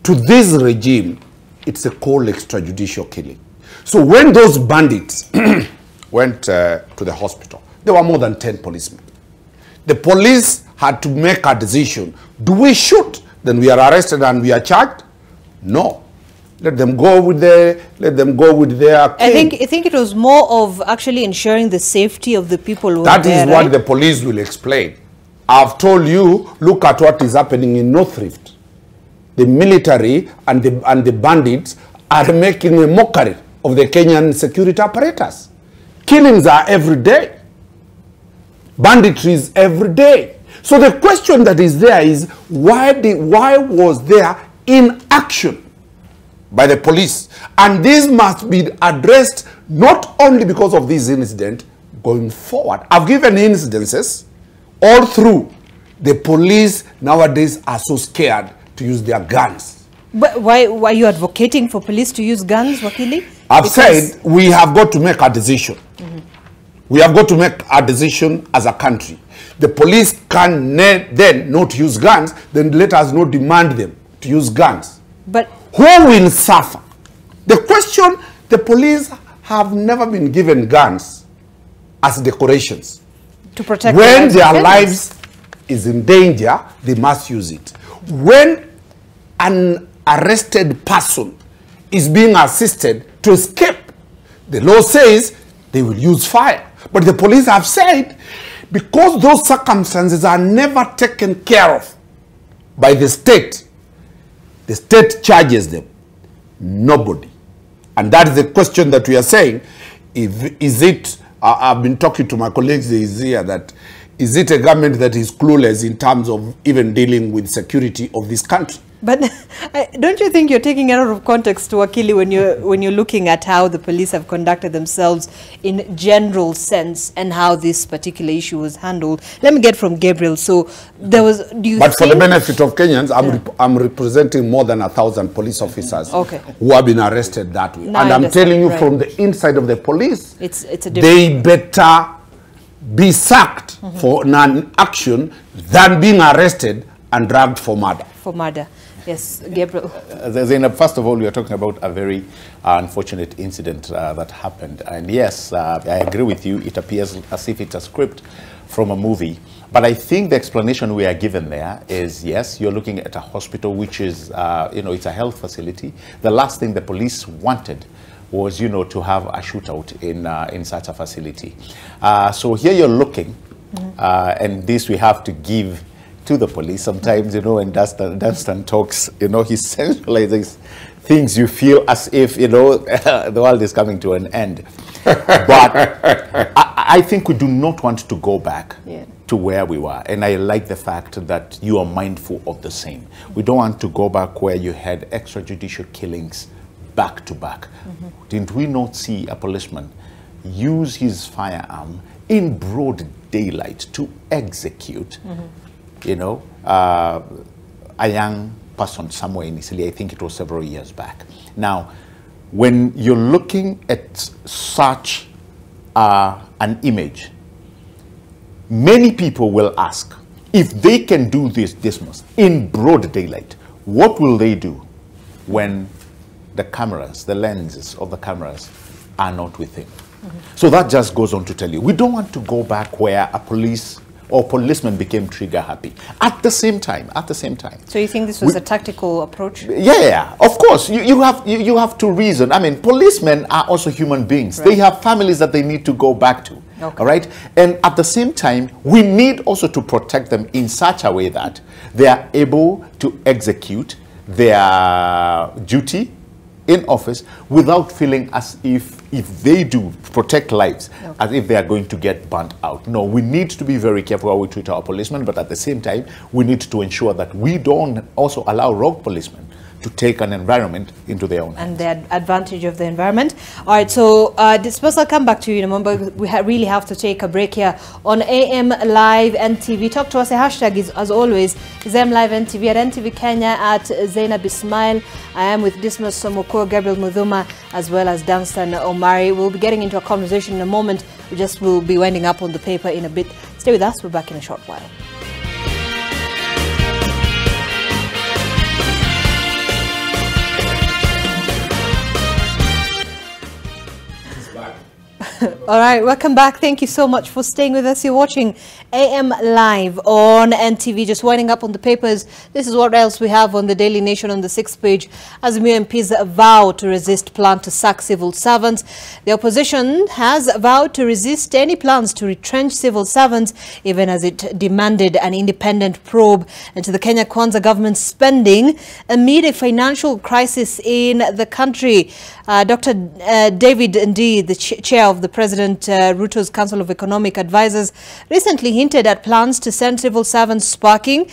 to this regime, it's a cold extrajudicial killing. So when those bandits went to the hospital, there were more than 10 policemen. The police had to make a decision. Do we shoot? Then we are arrested and we are charged? No. Let them go with their king. I think it was more of actually ensuring the safety of the people who That were there, is what right? the police will explain. I've told you, look at what is happening in North Rift. The military and the bandits are making a mockery of the Kenyan security apparatus. Killings are every day. Banditry is every day. So the question that is there is, why was there inaction by the police? And this must be addressed not only because of this incident, going forward. I've given incidences all through. The police nowadays are so scared to use their guns. But why are you advocating for police to use guns, Wakili? I've said we have got to make a decision. We have got to make a decision as a country. The police can then not use guns, then let us not demand them to use guns. But who will suffer? The question, the police have never been given guns as decorations. To protect when their lives is in danger, they must use it. When an arrested person is being assisted to escape, the law says they will use fire. But the police have said, because those circumstances are never taken care of by the state charges them. Nobody. And that is the question that we are saying. I've been talking to my colleagues here that, is it a government that is clueless in terms of even dealing with security of this country? But don't you think you're taking it out of context, Wakili, when you're looking at how the police have conducted themselves in general sense and how this particular issue was handled? Let me get from Gabriel. So there was. But for the benefit of Kenyans, I'm representing more than 1,000 police officers who have been arrested that way. No, and I'm telling you, from the inside of the police, it's a they better be sacked for non-action than being arrested and dragged for murder. For murder. Yes, Gabriel. Zainab, first of all, we are talking about a very unfortunate incident that happened. And yes, I agree with you. It appears as if it's a script from a movie. But I think the explanation we are given there is, yes, you're looking at a hospital, which is, it's a health facility. The last thing the police wanted was, to have a shootout in such a facility. So here you're looking, and this we have to give to the police. Sometimes, when Dunstan talks, he sensualizes things. You feel as if, the world is coming to an end. But I think we do not want to go back to where we were. And I like the fact that you are mindful of the same. We don't want to go back where you had extrajudicial killings back to back. Didn't we not see a policeman use his firearm in broad daylight to execute, you know, a young person somewhere in Italy. I think it was several years back. Now, when you're looking at such an image, many people will ask, if they can do this much in broad daylight, what will they do when the cameras, the lenses of the cameras are not with him? So that just goes on to tell you, we don't want to go back where a police or policeman became trigger happy. At the same time. So you think this was a tactical approach? Yeah, of course. You have to reason. I mean, policemen are also human beings. Right. They have families that they need to go back to. Okay. All right. And at the same time, we need also to protect them in such a way that they are able to execute their duty in office without feeling as if they do protect lives, as if they are going to get burnt out. No, we need to be very careful how we treat our policemen, but at the same time, we need to ensure that we don't also allow rogue policemen to take an environment into their own hands. And the advantage of the environment. All right, so I'll come back to you in a moment, but we really have to take a break here on AM Live NTV. Talk to us. The hashtag is, as always, is AM Live NTV at NTV Kenya, at Zainab Ismail. I am with Dismas Somoko, Gabriel Mudhuma, as well as Dunstan Omari. We'll be getting into a conversation in a moment. We just will be winding up on the paper in a bit. Stay with us. We're back in a short while. All right, welcome back. Thank you so much for staying with us. You're watching AM Live on NTV. Just winding up on the papers. This is what else we have on the Daily Nation on the 6th page. Azimio MPs vow to resist plan to sack civil servants. The opposition has vowed to resist any plans to retrench civil servants, even as it demanded an independent probe into the Kenya Kwanza government spending amid a financial crisis in the country. Dr. David Ndi, the chair of the President Ruto's Council of Economic Advisors, recently hinted at plans to send civil servants sparking,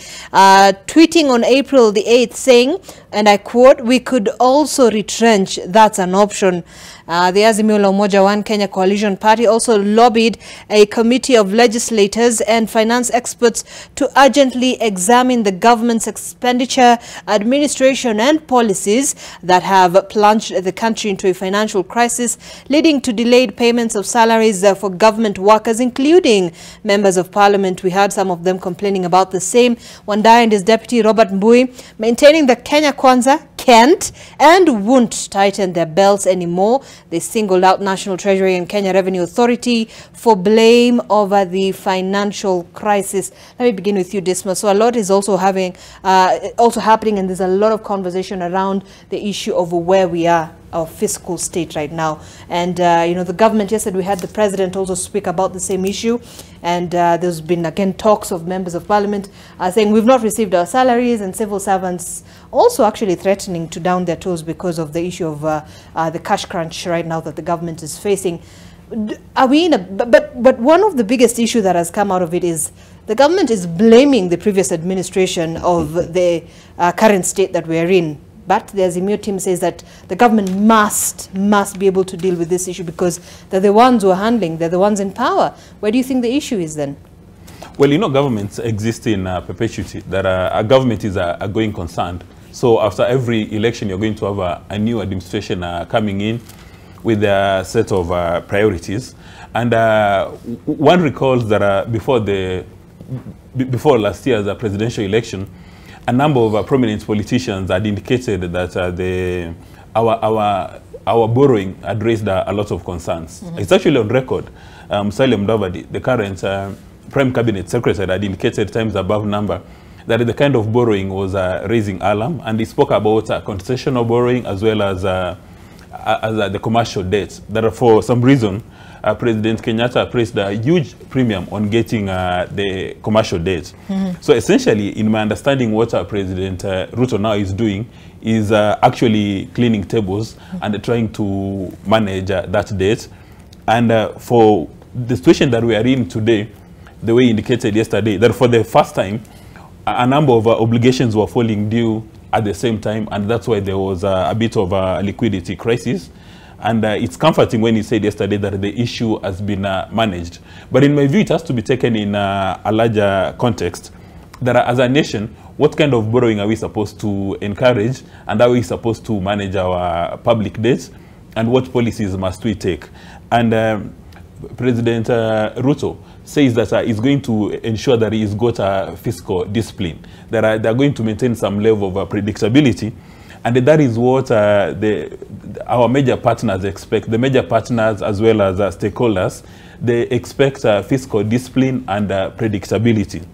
tweeting on April the 8th saying, and I quote, "We could also retrench. That's an option." The Azimio la Umoja One Kenya Coalition Party also lobbied a committee of legislators and finance experts to urgently examine the government's expenditure, administration and policies that have plunged the country into a financial crisis, leading to delayed payments of salaries for government workers, including members of parliament. We heard some of them complaining about the same. Wandai and his deputy Robert Mbui maintaining the Kenya Kwanza can't and won't tighten their belts anymore. They singled out National Treasury and Kenya Revenue Authority for blame over the financial crisis. Let me begin with you, Dismas. So a lot is also happening, and there's a lot of conversation around the issue of where we are, our fiscal state right now. And, you know, the government, yesterday we had the president also speak about the same issue. And there's been, again, talks of members of parliament saying we've not received our salaries, and civil servants also actually threatening to down their toes because of the issue of the cash crunch right now that the government is facing. Are we in a, but one of the biggest issues that has come out of it is the government is blaming the previous administration of the current state that we are in. But the Azimio team says that the government must be able to deal with this issue because they're the ones who are handling, they're the ones in power. Where do you think the issue is then? Well, you know, governments exist in perpetuity, that a government is a going concern. So after every election, you're going to have a new administration coming in with a set of priorities. And one recalls that before last year's presidential election, a number of prominent politicians had indicated that our borrowing had raised a lot of concerns. It's actually on record. Salim Davadi, the current Prime Cabinet Secretary, had indicated times above number that the kind of borrowing was raising alarm, and he spoke about concessional borrowing as well as the commercial debt. That for some reason, President Kenyatta placed a huge premium on getting the commercial debt. So essentially, in my understanding, what President Ruto now is doing is actually cleaning tables and trying to manage that debt. And for the situation that we are in today, the way indicated yesterday, that for the first time, a number of obligations were falling due at the same time, and that's why there was a bit of a liquidity crisis. And it's comforting when he said yesterday that the issue has been managed. But in my view, it has to be taken in a larger context. That as a nation, what kind of borrowing are we supposed to encourage, and are we supposed to manage our public debt, and what policies must we take? And President Ruto says that he's going to ensure that he's got a fiscal discipline, that they're going to maintain some level of predictability. And that is what our major partners expect. The major partners as well as stakeholders, they expect fiscal discipline and predictability.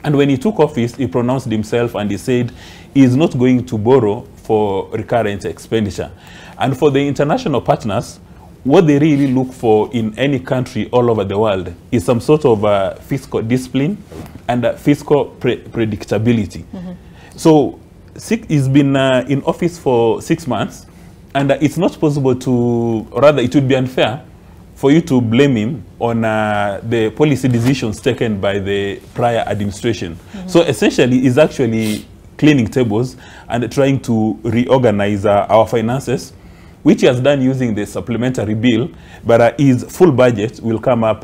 And when he took office, he pronounced himself and he said he is not going to borrow for recurrent expenditure. And for the international partners, what they really look for in any country all over the world is some sort of fiscal discipline and fiscal predictability. So he's been in office for 6 months, and it's not possible to, or rather it would be unfair for you to blame him on the policy decisions taken by the prior administration. So essentially he's actually cleaning tables and trying to reorganize our finances, which he has done using the supplementary bill, but his full budget will come up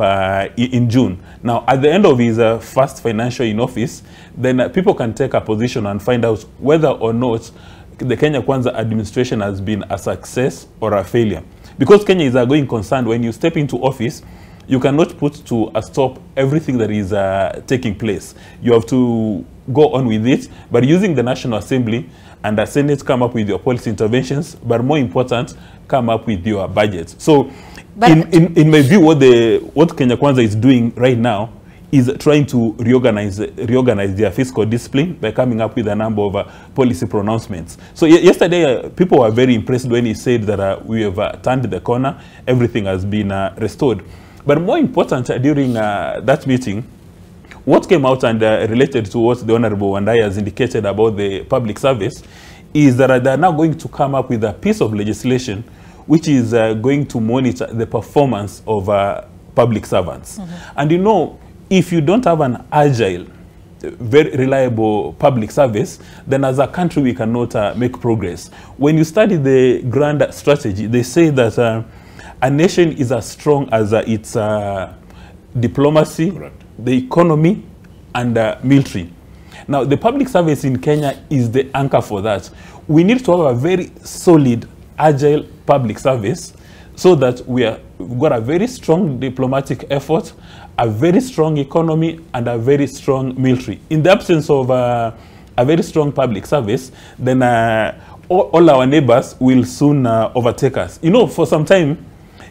in June. Now, at the end of his first financial in office, then people can take a position and find out whether or not the Kenya Kwanza administration has been a success or a failure. Because Kenya is a going concern, when you step into office, you cannot put to a stop everything that is taking place. You have to go on with it, but using the National Assembly and the Senate come up with your policy interventions, but more important, come up with your budget. So in my view, what Kenya Kwanza is doing right now is trying to reorganize their fiscal discipline by coming up with a number of policy pronouncements. So yesterday, people were very impressed when he said that we have turned the corner, everything has been restored. But more important, during that meeting, what came out and related to what the Honorable Wandai has indicated about the public service is that they're now going to come up with a piece of legislation which is going to monitor the performance of public servants. And you know, if you don't have an agile, very reliable public service, then as a country we cannot make progress. When you study the grand strategy, they say that a nation is as strong as its diplomacy, the economy, and military. Now, the public service in Kenya is the anchor for that. We need to have a very solid, agile public service so that we've got a very strong diplomatic effort, a very strong economy, and a very strong military. In the absence of a very strong public service, then all our neighbors will soon overtake us. You know, for some time,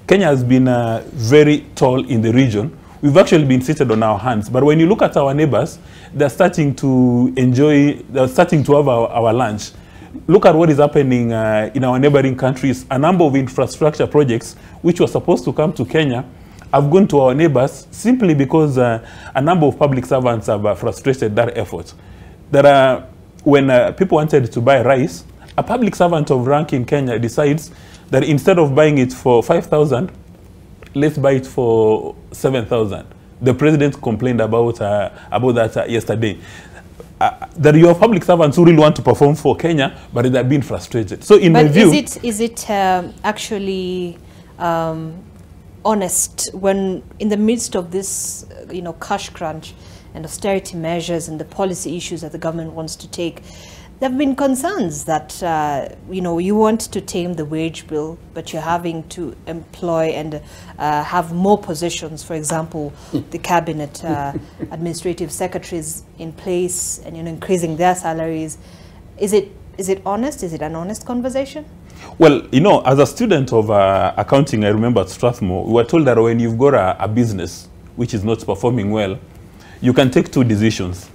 Kenya has been very tall in the region. We've actually been seated on our hands. But when you look at our neighbors, they're starting to they're starting to have our lunch. Look at what is happening in our neighboring countries. A number of infrastructure projects which were supposed to come to Kenya have gone to our neighbors simply because a number of public servants have frustrated that effort. When people wanted to buy rice, a public servant of rank in Kenya decides that instead of buying it for 5,000, let's buy it for 7,000. The president complained about that yesterday. That you have public servants who really want to perform for Kenya, but they're being frustrated. So in my view, is it actually honest when in the midst of this, cash crunch and austerity measures and the policy issues that the government wants to take, there have been concerns that, you want to tame the wage bill, but you're having to employ and have more positions, for example, the cabinet administrative secretaries in place and increasing their salaries. Is it honest? Is it an honest conversation? Well, as a student of accounting, I remember at Strathmore, we were told that when you've got a business which is not performing well, you can take two decisions.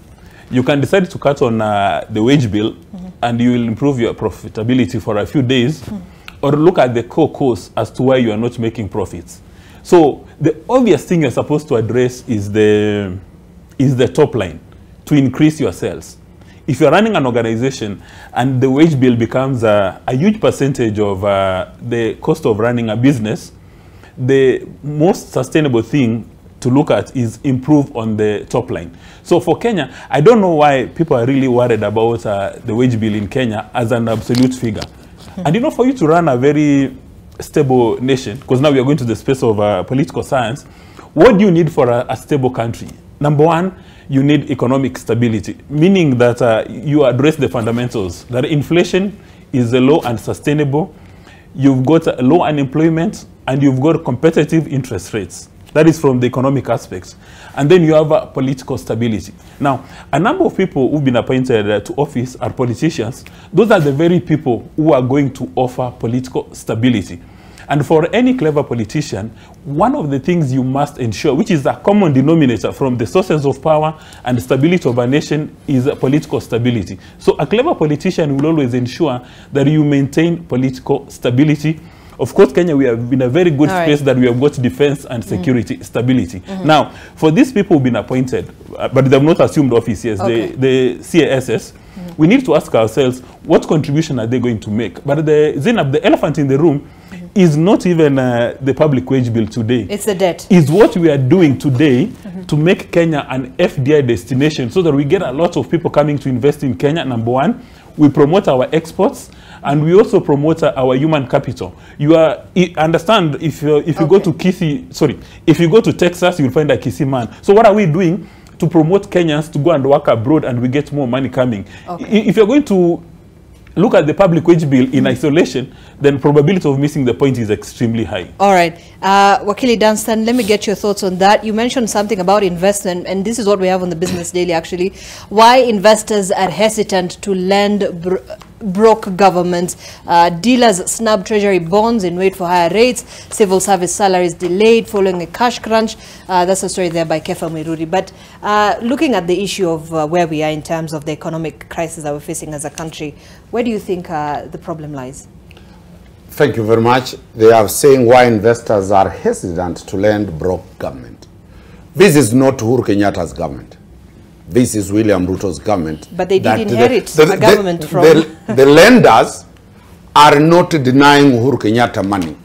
You can decide to cut on the wage bill and you will improve your profitability for a few days, or look at the core cause as to why you are not making profits. So the obvious thing you're supposed to address is the top line, to increase your sales. If you're running an organization and the wage bill becomes a huge percentage of the cost of running a business, the most sustainable thing to look at is improve on the top line. So for Kenya, I don't know why people are really worried about the wage bill in Kenya as an absolute figure. And for you to run a very stable nation, because now we are going to the space of political science, what do you need for a stable country? Number one, you need economic stability, meaning that you address the fundamentals, that inflation is low and sustainable, you've got low unemployment, and you've got competitive interest rates. That is from the economic aspects. And then you have political stability. Now, a number of people who've been appointed to office are politicians. Those are the very people who are going to offer political stability. And for any clever politician, one of the things you must ensure, which is a common denominator from the sources of power and stability of a nation, is political stability. So a clever politician will always ensure that you maintain political stability. Of course, Kenya, we have been a very good space that we have got defense and security stability. Now, for these people who've been appointed, but they have not assumed office, yes, the CASS, we need to ask ourselves, what contribution are they going to make? But Zainab, the elephant in the room is not even the public wage bill today. It's the debt. It's what we are doing today to make Kenya an FDI destination so that we get a lot of people coming to invest in Kenya, number one. We promote our exports, and we also promote our human capital. You understand, if you go to if you go to Texas, you'll find a Kisii man. So what are we doing to promote Kenyans to go and work abroad and we get more money coming? If you're going to look at the public wage bill in isolation, then probability of missing the point is extremely high. All right. Wakili Dunstan, let me get your thoughts on that. You mentioned something about investment, and this is what we have on the Business Daily, actually. Why investors are hesitant to lend broke governments. Dealers snub treasury bonds in wait for higher rates. Civil service salaries delayed following a cash crunch. That's a story there by Kefa Miruri. But looking at the issue of where we are in terms of the economic crisis that we're facing as a country, where do you think the problem lies? Thank you very much. They are saying why investors are hesitant to lend broke government. This is not Uhuru Kenyatta's government. This is William Ruto's government. But they did inherit a government from... The lenders are not denying Uhuru Kenyatta money.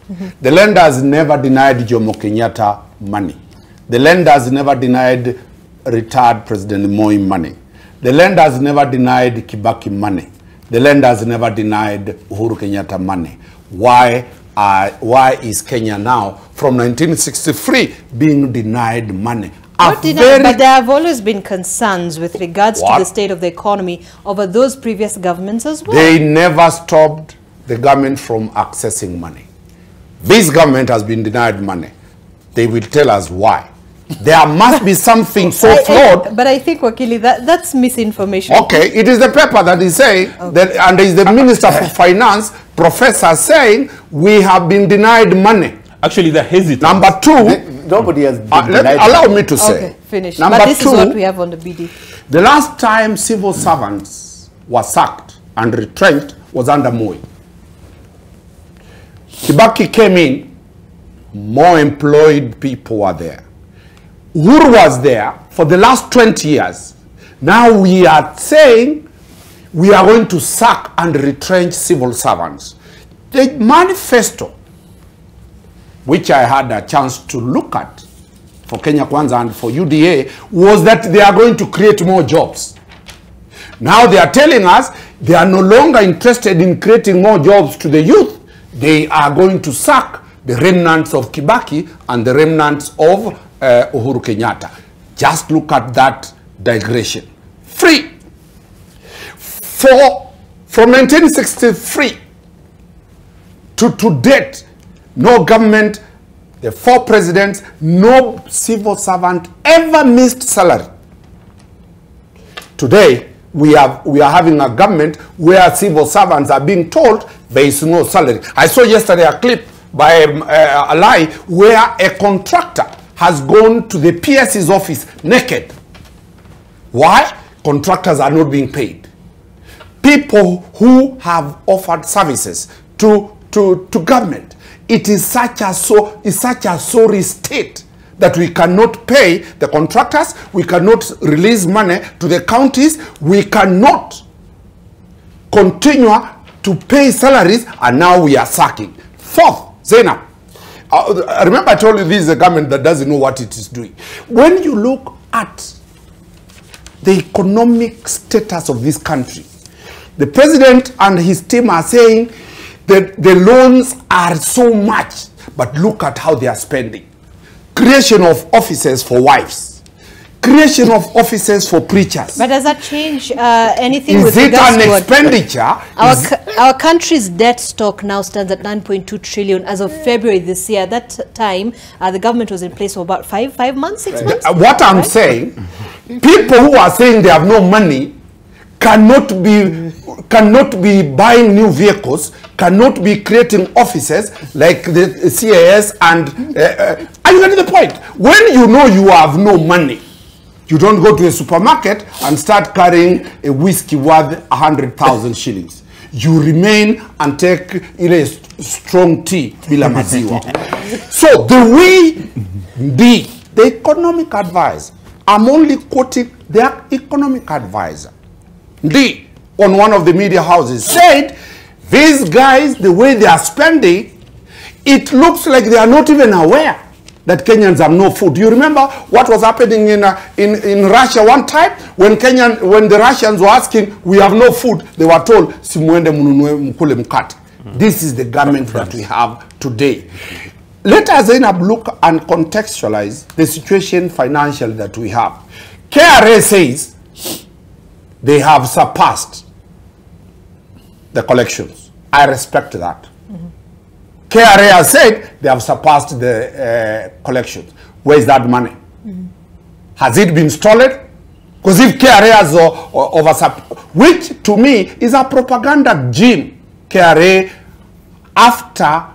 The lenders never denied Jomo Kenyatta money. The lenders never denied retired President Moi money. The lenders never denied Kibaki money. The lenders never denied Uhuru Kenyatta money. Why is Kenya now, from 1963, being denied money? But there have always been concerns with regards to the state of the economy over those previous governments as well. They never stopped the government from accessing money. This government has been denied money. They will tell us why. There must be something so flawed. But I think, Wakili, that's misinformation. Okay, it is the paper that is saying, that, and it is the Minister for Finance, Professor, saying we have been denied money. Actually, they're hesitant. Number two, nobody has been denied. Allow me to say. Okay, finish. Number But this two, is what we have on the BD. The last time civil servants were sacked and retrenched was under Moi. Kibaki came in, more employed people were there. Uhuru was there for the last 20 years. Now we are saying we are going to sack and retrench civil servants. The manifesto, which I had a chance to look at for Kenya Kwanza and for UDA, was that they are going to create more jobs. Now they are telling us they are no longer interested in creating more jobs to the youth. They are going to sack the remnants of Kibaki and the remnants of Uhuru Kenyatta. Just look at that digression. From 1963 to date, no government, the 4 presidents, no civil servant ever missed salary. Today, we are having a government where civil servants are being told there is no salary. I saw yesterday a clip by a lie where a contractor has gone to the PS's office naked. Why? Contractors are not being paid. People who have offered services to government, it is such a sorry state that we cannot pay the contractors, we cannot release money to the counties, we cannot continue to pay salaries, and now we are sacking. Fourth, Zainab, remember I told you this is a government that doesn't know what it is doing. When you look at the economic status of this country, the president and his team are saying The loans are so much, but look at how they are spending. Creation of offices for wives. Creation of offices for preachers. But does that change anything Is with it regards an to expenditure? our country's debt stock now stands at 9.2 trillion as of February this year. At that time, the government was in place for about 5 months, 6 months. What I'm saying, people who are saying they have no money cannot be buying new vehicles, cannot be creating offices like the CAS and are you getting the point? When you know you have no money, you don't go to a supermarket and start carrying a whiskey worth 100,000 shillings. You remain and take a strong tea bila maziwa. So the way the economic advisor, I'm only quoting their economic advisor, on one of the media houses said, these guys, the way they are spending, it looks like they are not even aware that Kenyans have no food. You remember what was happening in Russia one time when the Russians were asking, we have no food, they were told, simuende mununue mkule mkate. This is the government that we have today. Let us look and contextualize the situation financially that we have. KRA says they have surpassed the collections. I respect that. KRA has said they have surpassed the collections. Where is that money? Has it been stolen? Because if KRA has which to me is a propaganda gene. KRA, after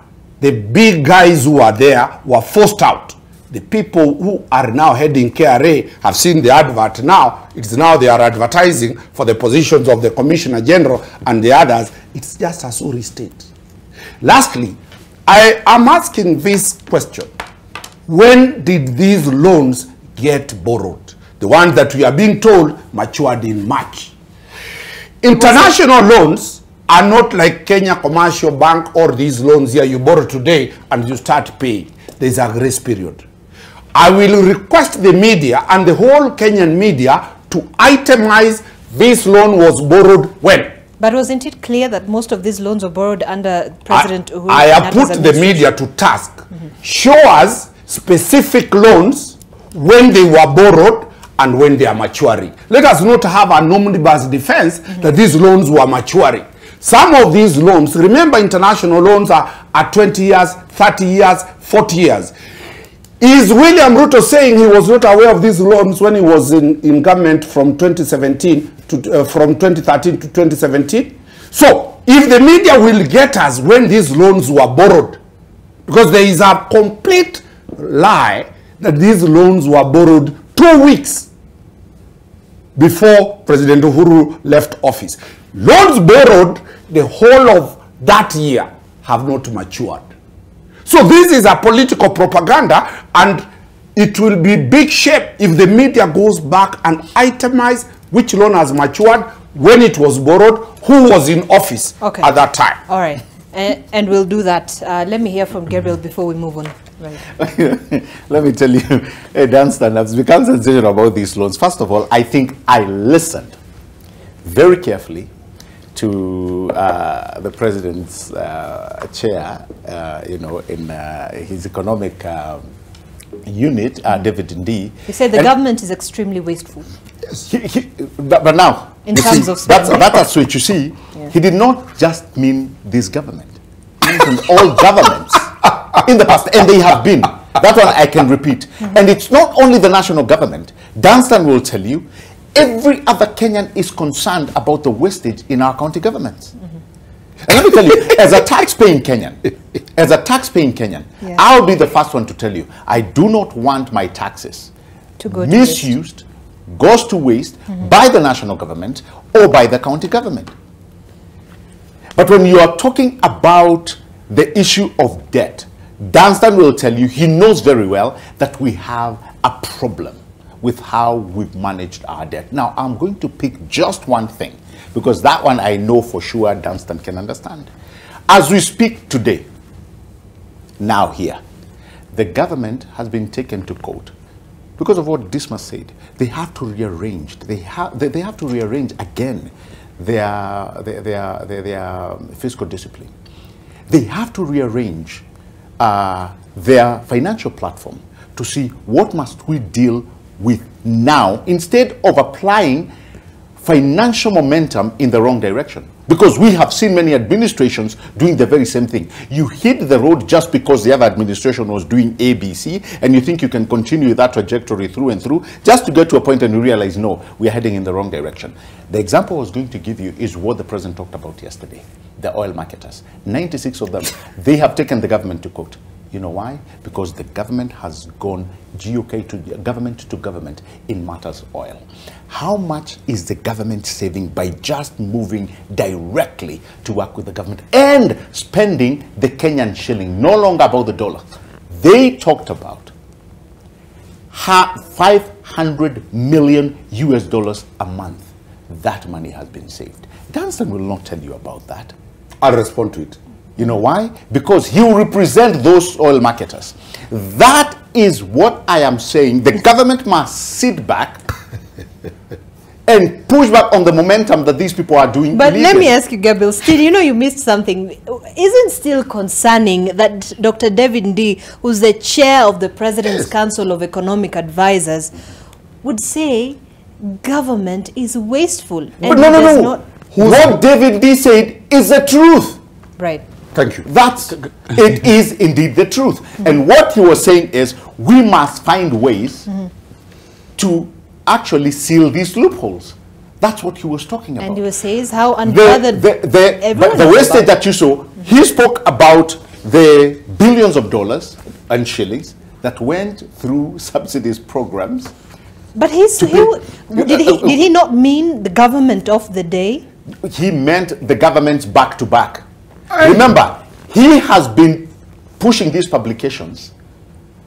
the big guys who are there were forced out, the people who are now heading KRA have seen the advert now. It's now they are advertising for the positions of the Commissioner General and the others. It's just a Suri state. Lastly, I am asking this question. When did these loans get borrowed? The ones that we are being told matured in March. International loans are not like Kenya Commercial Bank or these loans here. You borrow today and you start paying. There's a grace period. I will request the media and the whole Kenyan media to itemize this loan was borrowed when. But wasn't it clear that most of these loans were borrowed under President Uhuru? I have put the media to task. Show us specific loans when they were borrowed and when they are maturing. Let us not have an omnibus defense that these loans were maturing. Some of these loans, remember international loans are 20 years, 30 years, 40 years. Is William Ruto saying he was not aware of these loans when he was in government from 2017 to from 2013 to 2017? So, if the media will get us when these loans were borrowed, because there is a complete lie that these loans were borrowed 2 weeks before President Uhuru left office. Loans borrowed the whole of that year have not matured. So this is a political propaganda, and it will be big shape if the media goes back and itemize which loan has matured, when it was borrowed, who was in office at that time. All right, and we'll do that. Let me hear from Gabriel before we move on. Right. Let me tell you, Dunstan has become sensational about these loans. First of all, I think I listened very carefully to the president's chair, in his economic unit, David Ndii. He said the government is extremely wasteful. But now, in terms of spending. That's what you see. Yeah. He did not just mean this government. He mentioned all governments in the past, and they have been. That one I can repeat. And it's not only the national government. Dunstan will tell you, every other Kenyan is concerned about the wastage in our county governments. And let me tell you, as a tax-paying Kenyan, yeah, I'll be the first one to tell you, I do not want my taxes to go misused, goes to waste by the national government or by the county government. But when you are talking about the issue of debt, Dunstan will tell you, he knows very well that we have a problem with how we've managed our debt. Now, I'm going to pick just one thing, because that one I know for sure Dunstan can understand. As we speak today, now here, the government has been taken to court because of what Dismas said. They have to rearrange. They have to rearrange again their fiscal discipline. They have to rearrange their financial platform to see what must we deal with now, instead of applying financial momentum in the wrong direction. Because we have seen many administrations doing the very same thing. You hit the road just because the other administration was doing ABC, and you think you can continue that trajectory through and through, just to get to a point and you realize, no, we are heading in the wrong direction. The example I was going to give you is what the president talked about yesterday, the oil marketers. 96 of them, they have taken the government to court. You know why? Because the government has gone GOK to government in matters oil. How much is the government saving by just moving directly to work with the government and spending the Kenyan shilling, no longer about the dollar? They talked about $500 million a month. That money has been saved. Dunstan will not tell you about that. I'll respond to it. You know why? Because he will represent those oil marketers. That is what I am saying. The government must sit back and push back on the momentum that these people are doing. But let me ask you, Gabriel, still, you know, you missed something. Isn't still concerning that Dr. David Ndii, who's the chair of the President's Council of Economic Advisors, would say government is wasteful? But no. What David Ndii said is the truth. Right. Thank you. It is indeed the truth. And what he was saying is we must find ways to actually seal these loopholes. That's what he was talking about. And he says how unbothered the wastage that you saw, he spoke about the billions of dollars and shillings that went through subsidies programs. But did he not mean the government of the day? He meant the governments back to back. Remember, he has been pushing these publications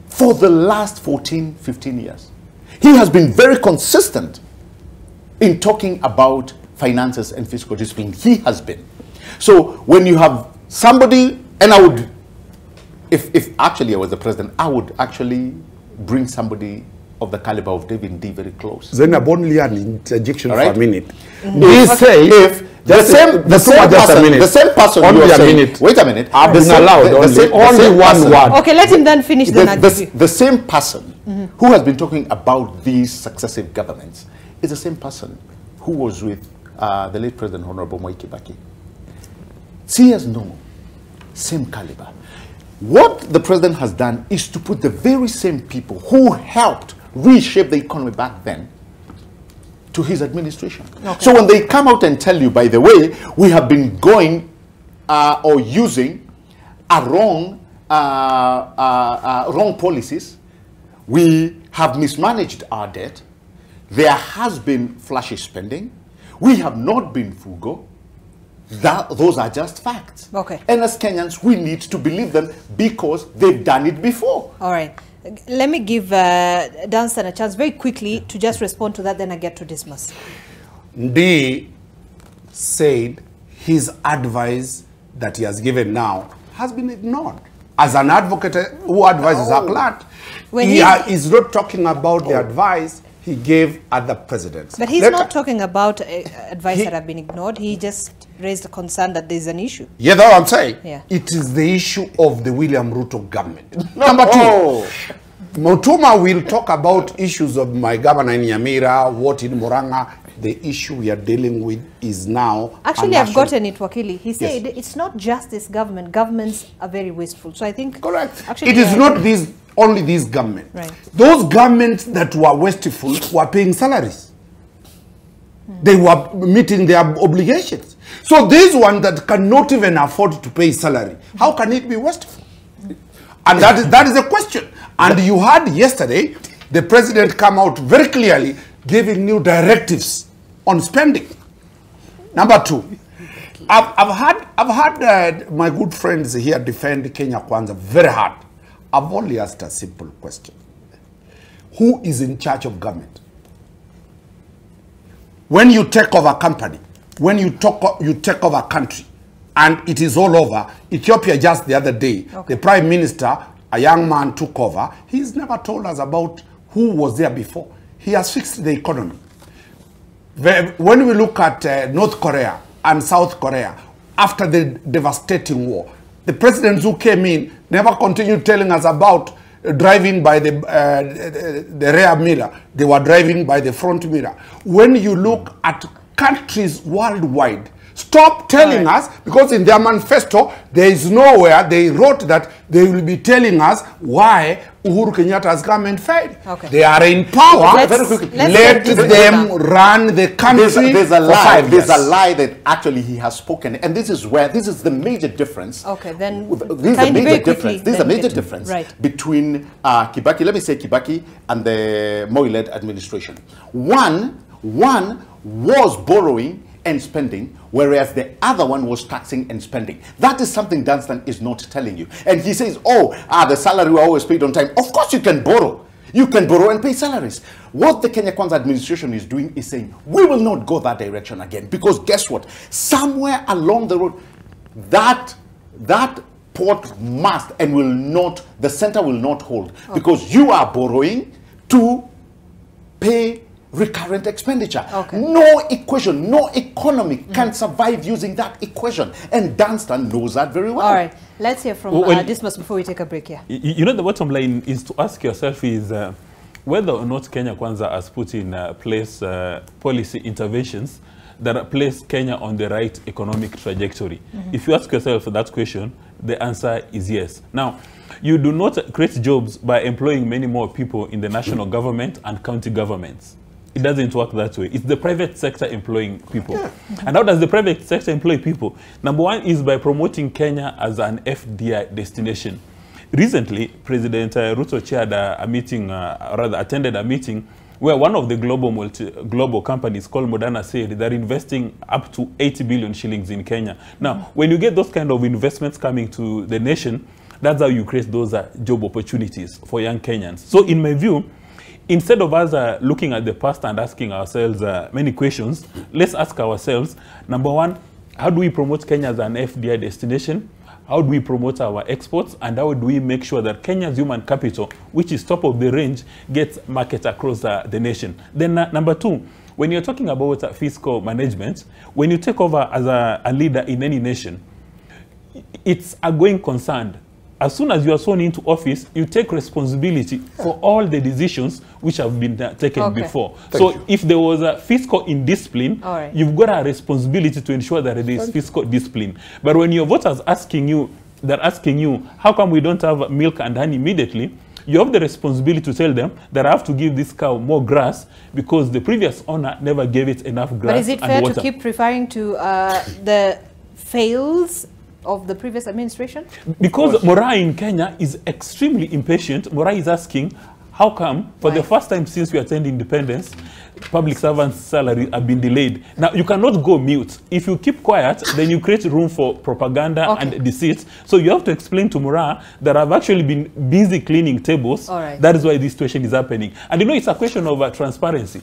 for the last 14, 15 years. He has been very consistent in talking about finances and fiscal discipline. He has been. So when you have somebody, and I would, if actually I was the president, I would actually bring somebody of the caliber of David Ndii very close. Zainab, only an interjection for a minute. He say if the same person you are saying, wait a minute, I've been allowed only one word. Okay, let him then finish the same person who has been talking about these successive governments is the same person who was with the late President Honorable Mwai Kibaki. Serious no, same caliber. What the president has done is to put the very same people who helped reshape the economy back then to his administration. Okay. So when they come out and tell you, by the way, we have been going or using wrong policies, we have mismanaged our debt, there has been flashy spending, we have not been frugal, those are just facts. Okay. And as Kenyans, we need to believe them because they've done it before. All right. Let me give Dunstan a chance very quickly to just respond to that, then I get to dismiss. Ndii said his advice that he has given now has been ignored. As an advocate who advises a client, he is not talking about the advice he gave other presidents. But he's not talking about advice that have been ignored. He just raised a concern that there's an issue. Yeah, that's what I'm saying. Yeah. It is the issue of the William Ruto government. Number two, Mutuma will talk about issues of my governor in Nyamira, what in Murang'a. The issue we are dealing with is now... Actually, I've gotten it, Wakili. He said it's not just this government. Governments are very wasteful. So I think... Correct. Actually, it is not only this government. Right. Those governments that were wasteful were paying salaries. They were meeting their obligations. So this one that cannot even afford to pay salary, how can it be wasteful? And that is the question. And you heard yesterday, the president come out very clearly giving new directives on spending. Number two, I've had my good friends here defend Kenya Kwanza very hard. I've only asked a simple question. Who is in charge of government? When you take over a company, when you take over a country, and it is all over, Ethiopia just the other day, the prime minister, a young man took over. He's never told us about who was there before. He has fixed the economy. When we look at North Korea and South Korea, after the devastating war, The presidents who came in never continued telling us about driving by the rear mirror. They were driving by the front mirror. When you look at countries worldwide, stop telling us, because in their manifesto, there is nowhere they wrote that they will be telling us why Uhuru Kenyatta's government failed. Okay. They are in power. Very quickly. Let them run the country. There's a for lie. 5 There's years. a lie that actually he has spoken, and this is the major difference. Okay, then This is a major difference. This is a major get difference right. between Kibaki. Let me say Kibaki and the Moi-led administration. One was borrowing and spending, whereas the other one was taxing and spending. That is something Dunstan is not telling you. And he says, the salary were always paid on time. Of course you can borrow. You can borrow and pay salaries. What the Kenya Kwanza administration is doing is saying, we will not go that direction again. Because guess what? Somewhere along the road, that port must and will not, the center will not hold. Okay. Because you are borrowing to pay recurrent expenditure. Okay. No equation, no economy can survive using that equation. And Dunstan knows that very well. All right. Let's hear from Dismas before we take a break here. You know, the bottom line is to ask yourself is whether or not Kenya Kwanza has put in place policy interventions that place Kenya on the right economic trajectory. If you ask yourself that question, the answer is yes. Now, you do not create jobs by employing many more people in the national government and county governments. It doesn't work that way. It's the private sector employing people. And how does the private sector employ people? Number one is by promoting Kenya as an FDI destination. Recently, President Ruto chaired a meeting, rather attended a meeting where one of the global companies called Moderna said they're investing up to 80 billion shillings in Kenya. Now, when you get those kind of investments coming to the nation, that's how you create those job opportunities for young Kenyans. So in my view, instead of us looking at the past and asking ourselves many questions, let's ask ourselves, number one, how do we promote Kenya as an FDI destination? How do we promote our exports? And how do we make sure that Kenya's human capital, which is top of the range, gets market across the nation? Then number two, when you're talking about fiscal management, when you take over as a leader in any nation, it's a going concern. As soon as you are sworn into office, you take responsibility for all the decisions which have been taken before. If there was a fiscal indiscipline, you've got a responsibility to ensure that there is fiscal discipline. But when your voters they're asking you, how come we don't have milk and honey immediately? You have the responsibility to tell them that I have to give this cow more grass because the previous owner never gave it enough grass and water. But is it fair to keep referring to the fails of the previous administration? Because Morai in Kenya is extremely impatient. Morai is asking, how come for the first time since we attained independence, public servants' salaries have been delayed? Now, you cannot go mute. If you keep quiet, then you create room for propaganda and deceit. So you have to explain to Morai that I've actually been busy cleaning tables. That is why this situation is happening. And you know, it's a question of transparency.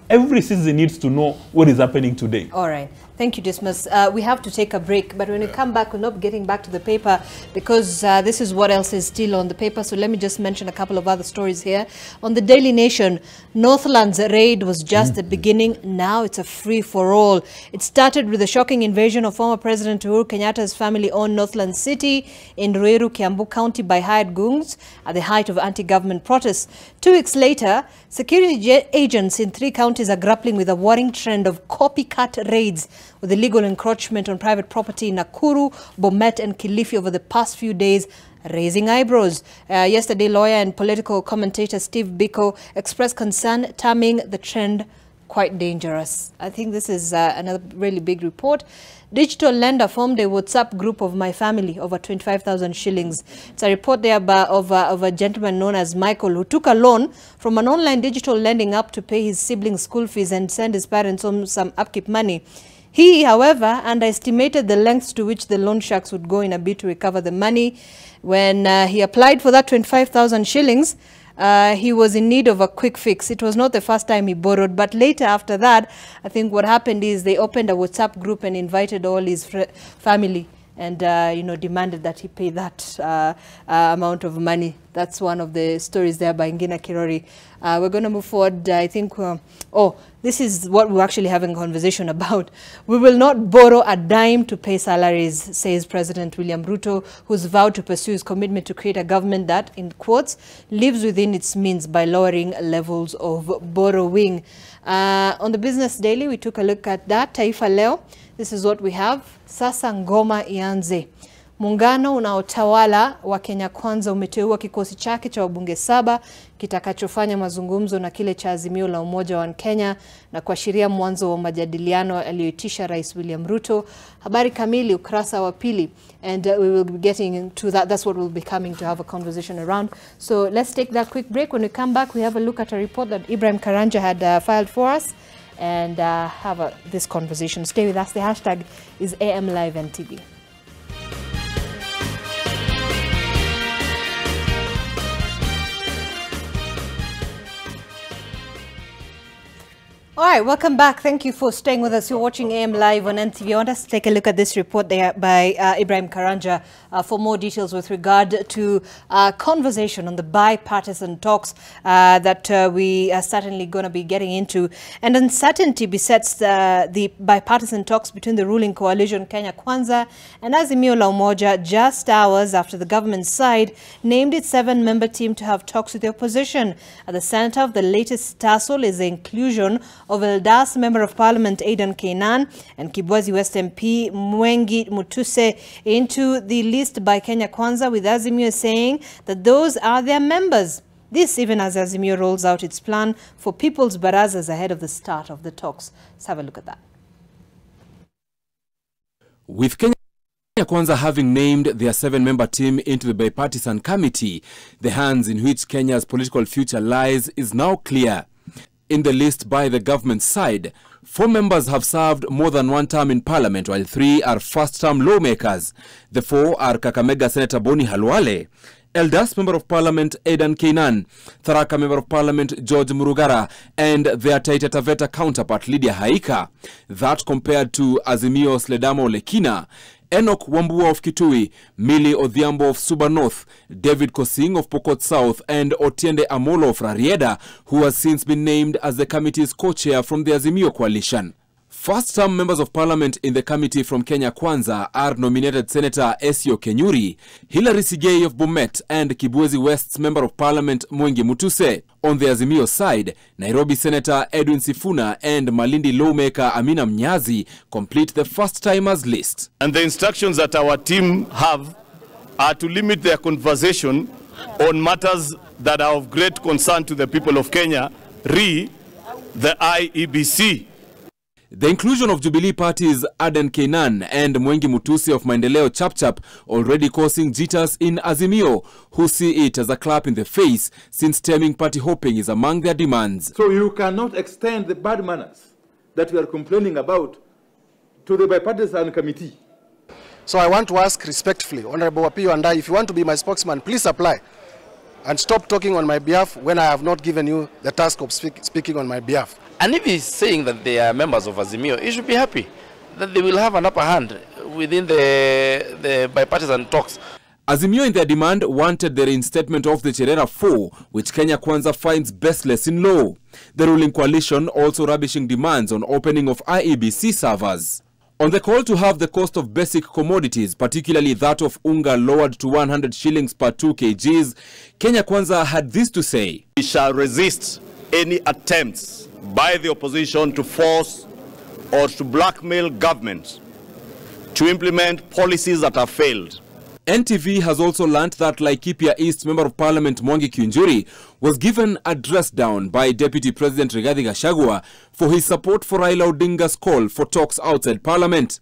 Every citizen needs to know what is happening today. All right. Thank you, Dismas. We have to take a break, but when we come back, we're not getting back to the paper because this is what else is still on the paper. So let me just mention a couple of other stories here. On the Daily Nation, Northland's raid was just the beginning. Now it's a free-for-all. It started with the shocking invasion of former President Uhuru Kenyatta's family-owned Northland City in Ruiru, Kiambu County by hired goons at the height of anti-government protests. 2 weeks later, security agents in 3 counties are grappling with a worrying trend of copycat raids with illegal encroachment on private property in Nakuru, Bomet and Kilifi over the past few days, raising eyebrows. Yesterday, lawyer and political commentator Steve Biko expressed concern, terming the trend quite dangerous. I think this is another really big report. Digital lender formed a WhatsApp group of my family over 25,000 shillings. It's a report there of a gentleman known as Michael who took a loan from an online digital lending app to pay his siblings' school fees and send his parents home some upkeep money. He, however, underestimated the lengths to which the loan sharks would go in a bid to recover the money. When he applied for that 25,000 shillings, he was in need of a quick fix. It was not the first time he borrowed, but later after that, I think what happened is they opened a WhatsApp group and invited all his family and, demanded that he pay that amount of money. That's one of the stories there by Ngina Kirori. We're going to move forward. I think, this is what we're actually having a conversation about. We will not borrow a dime to pay salaries, says President William Ruto, who's vowed to pursue his commitment to create a government that, in quotes, lives within its means by lowering levels of borrowing. On the Business Daily, we took a look at that. Taifa Leo, this is what we have. Sasa ngoma ianze. Muungano unaotawala wa Kenya Kwanza umeteua kikosi chake cha wabunge 7 kitakachofanya mazungumzo na kile cha Azimio la Umoja wa Kenya na kuashiria mwanzo wa majadiliano aliyoitisha Rais William Ruto. Habari kamili ukurasa wa pili, and we will be getting to that. That's what we'll be coming to have a conversation around. So let's take that quick break. When we come back, we have a look at a report that Ibrahim Karanja had filed for us and have this conversation. Stay with us. The hashtag is AM Live NTV. All right, welcome back. Thank you for staying with us. You're watching AM Live on NTV. I want us to take a look at this report there by Ibrahim Karanja for more details with regard to conversation on the bipartisan talks that we are certainly going to be getting into. And uncertainty besets the bipartisan talks between the ruling coalition Kenya Kwanza and Azimio la Umoja just hours after the government side named its 7-member team to have talks with the opposition. At the center of the latest tussle is the inclusion of Eldas Member of Parliament Aidan Kainan and Kibwezi West MP Mwengi Mutuse into the list by Kenya Kwanza, with Azimio saying that those are their members. This even as Azimio rolls out its plan for People's Barazas ahead of the start of the talks. Let's have a look at that. With Kenya Kwanza having named their 7-member team into the bipartisan committee, the hands in which Kenya's political future lies is now clear. In the list by the government side, 4 members have served more than 1 term in parliament, while 3 are first-term lawmakers. The 4 are Kakamega Senator Boni Halwale, Eldas Member of Parliament Aidan Kainan, Tharaka Member of Parliament George Murugara, and their Taita Taveta counterpart Lydia Haika. That compared to Azimio's Ledamo Lekina, Enoch Wambua of Kitui, Millie Odhiambo of Suba North, David Kosing of Pokot South, and Otiende Amolo of Rarieda, who has since been named as the committee's co-chair from the Azimio coalition. First-term members of parliament in the committee from Kenya Kwanza are nominated Senator Esio Kenyuri, Hilary Sigei of Bomet, and Kibwezi West's Member of Parliament Mwengi Mutuse. On the Azimio side, Nairobi Senator Edwin Sifuna and Malindi lawmaker Amina Mnyazi complete the first-timers list. And the instructions that our team have are to limit their conversation on matters that are of great concern to the people of Kenya, re the IEBC. The inclusion of Jubilee parties Aden Kainan and Mwengi Mutuse of Maendeleo Chapchap already causing jitters in Azimio, who see it as a clap in the face since stemming party hopping is among their demands. So you cannot extend the bad manners that we are complaining about to the bipartisan committee. So I want to ask respectfully, Honorable Wapio and I, if you want to be my spokesman, please apply and stop talking on my behalf when I have not given you the task of speaking on my behalf. And if he's saying that they are members of Azimio, he should be happy that they will have an upper hand within the bipartisan talks. Azimio in their demand wanted the reinstatement of the Cherera 4, which Kenya Kwanza finds baseless in law. The ruling coalition also rubbishing demands on opening of IEBC servers. On the call to have the cost of basic commodities, particularly that of unga, lowered to 100 shillings per 2 kgs, Kenya Kwanza had this to say. We shall resist any attempts by the opposition to force or to blackmail governments to implement policies that have failed. NTV has also learnt that Laikipia East Member of Parliament Mwangi Kiunjuri was given a dress down by Deputy President Rigathi Gachagua for his support for Raila Odinga's call for talks outside Parliament.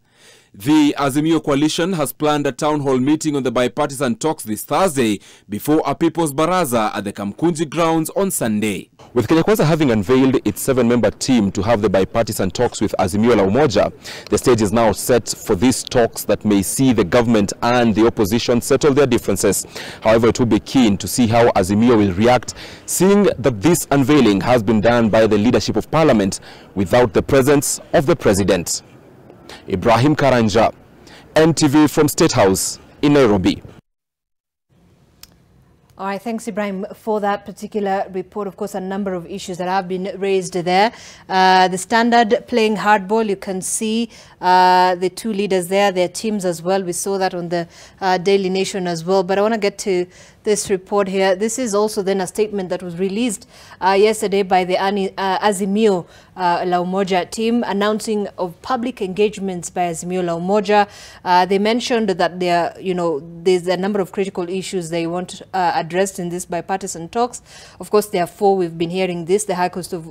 The Azimio coalition has planned a town hall meeting on the bipartisan talks this Thursday before a People's Baraza at the Kamkunji grounds on Sunday. With Kenya Kwanza having unveiled its 7-member team to have the bipartisan talks with Azimio la Umoja, the stage is now set for these talks that may see the government and the opposition settle their differences. However, it will be keen to see how Azimio will react, seeing that this unveiling has been done by the leadership of Parliament without the presence of the President. Ibrahim Karanja, NTV from State House in Nairobi. All right, thanks, Ibrahim, for that particular report. Of course, a number of issues that have been raised there. The Standard playing hardball. You can see the two leaders there, their teams as well. We saw that on the Daily Nation as well. But I want to get to this report here. This is also then a statement that was released yesterday by the Azimio La Umoja team, announcing of public engagements by Azimio La Umoja. They mentioned that there's a number of critical issues they want addressed in this bipartisan talks. Of course, there are four. We've been hearing this: the high cost of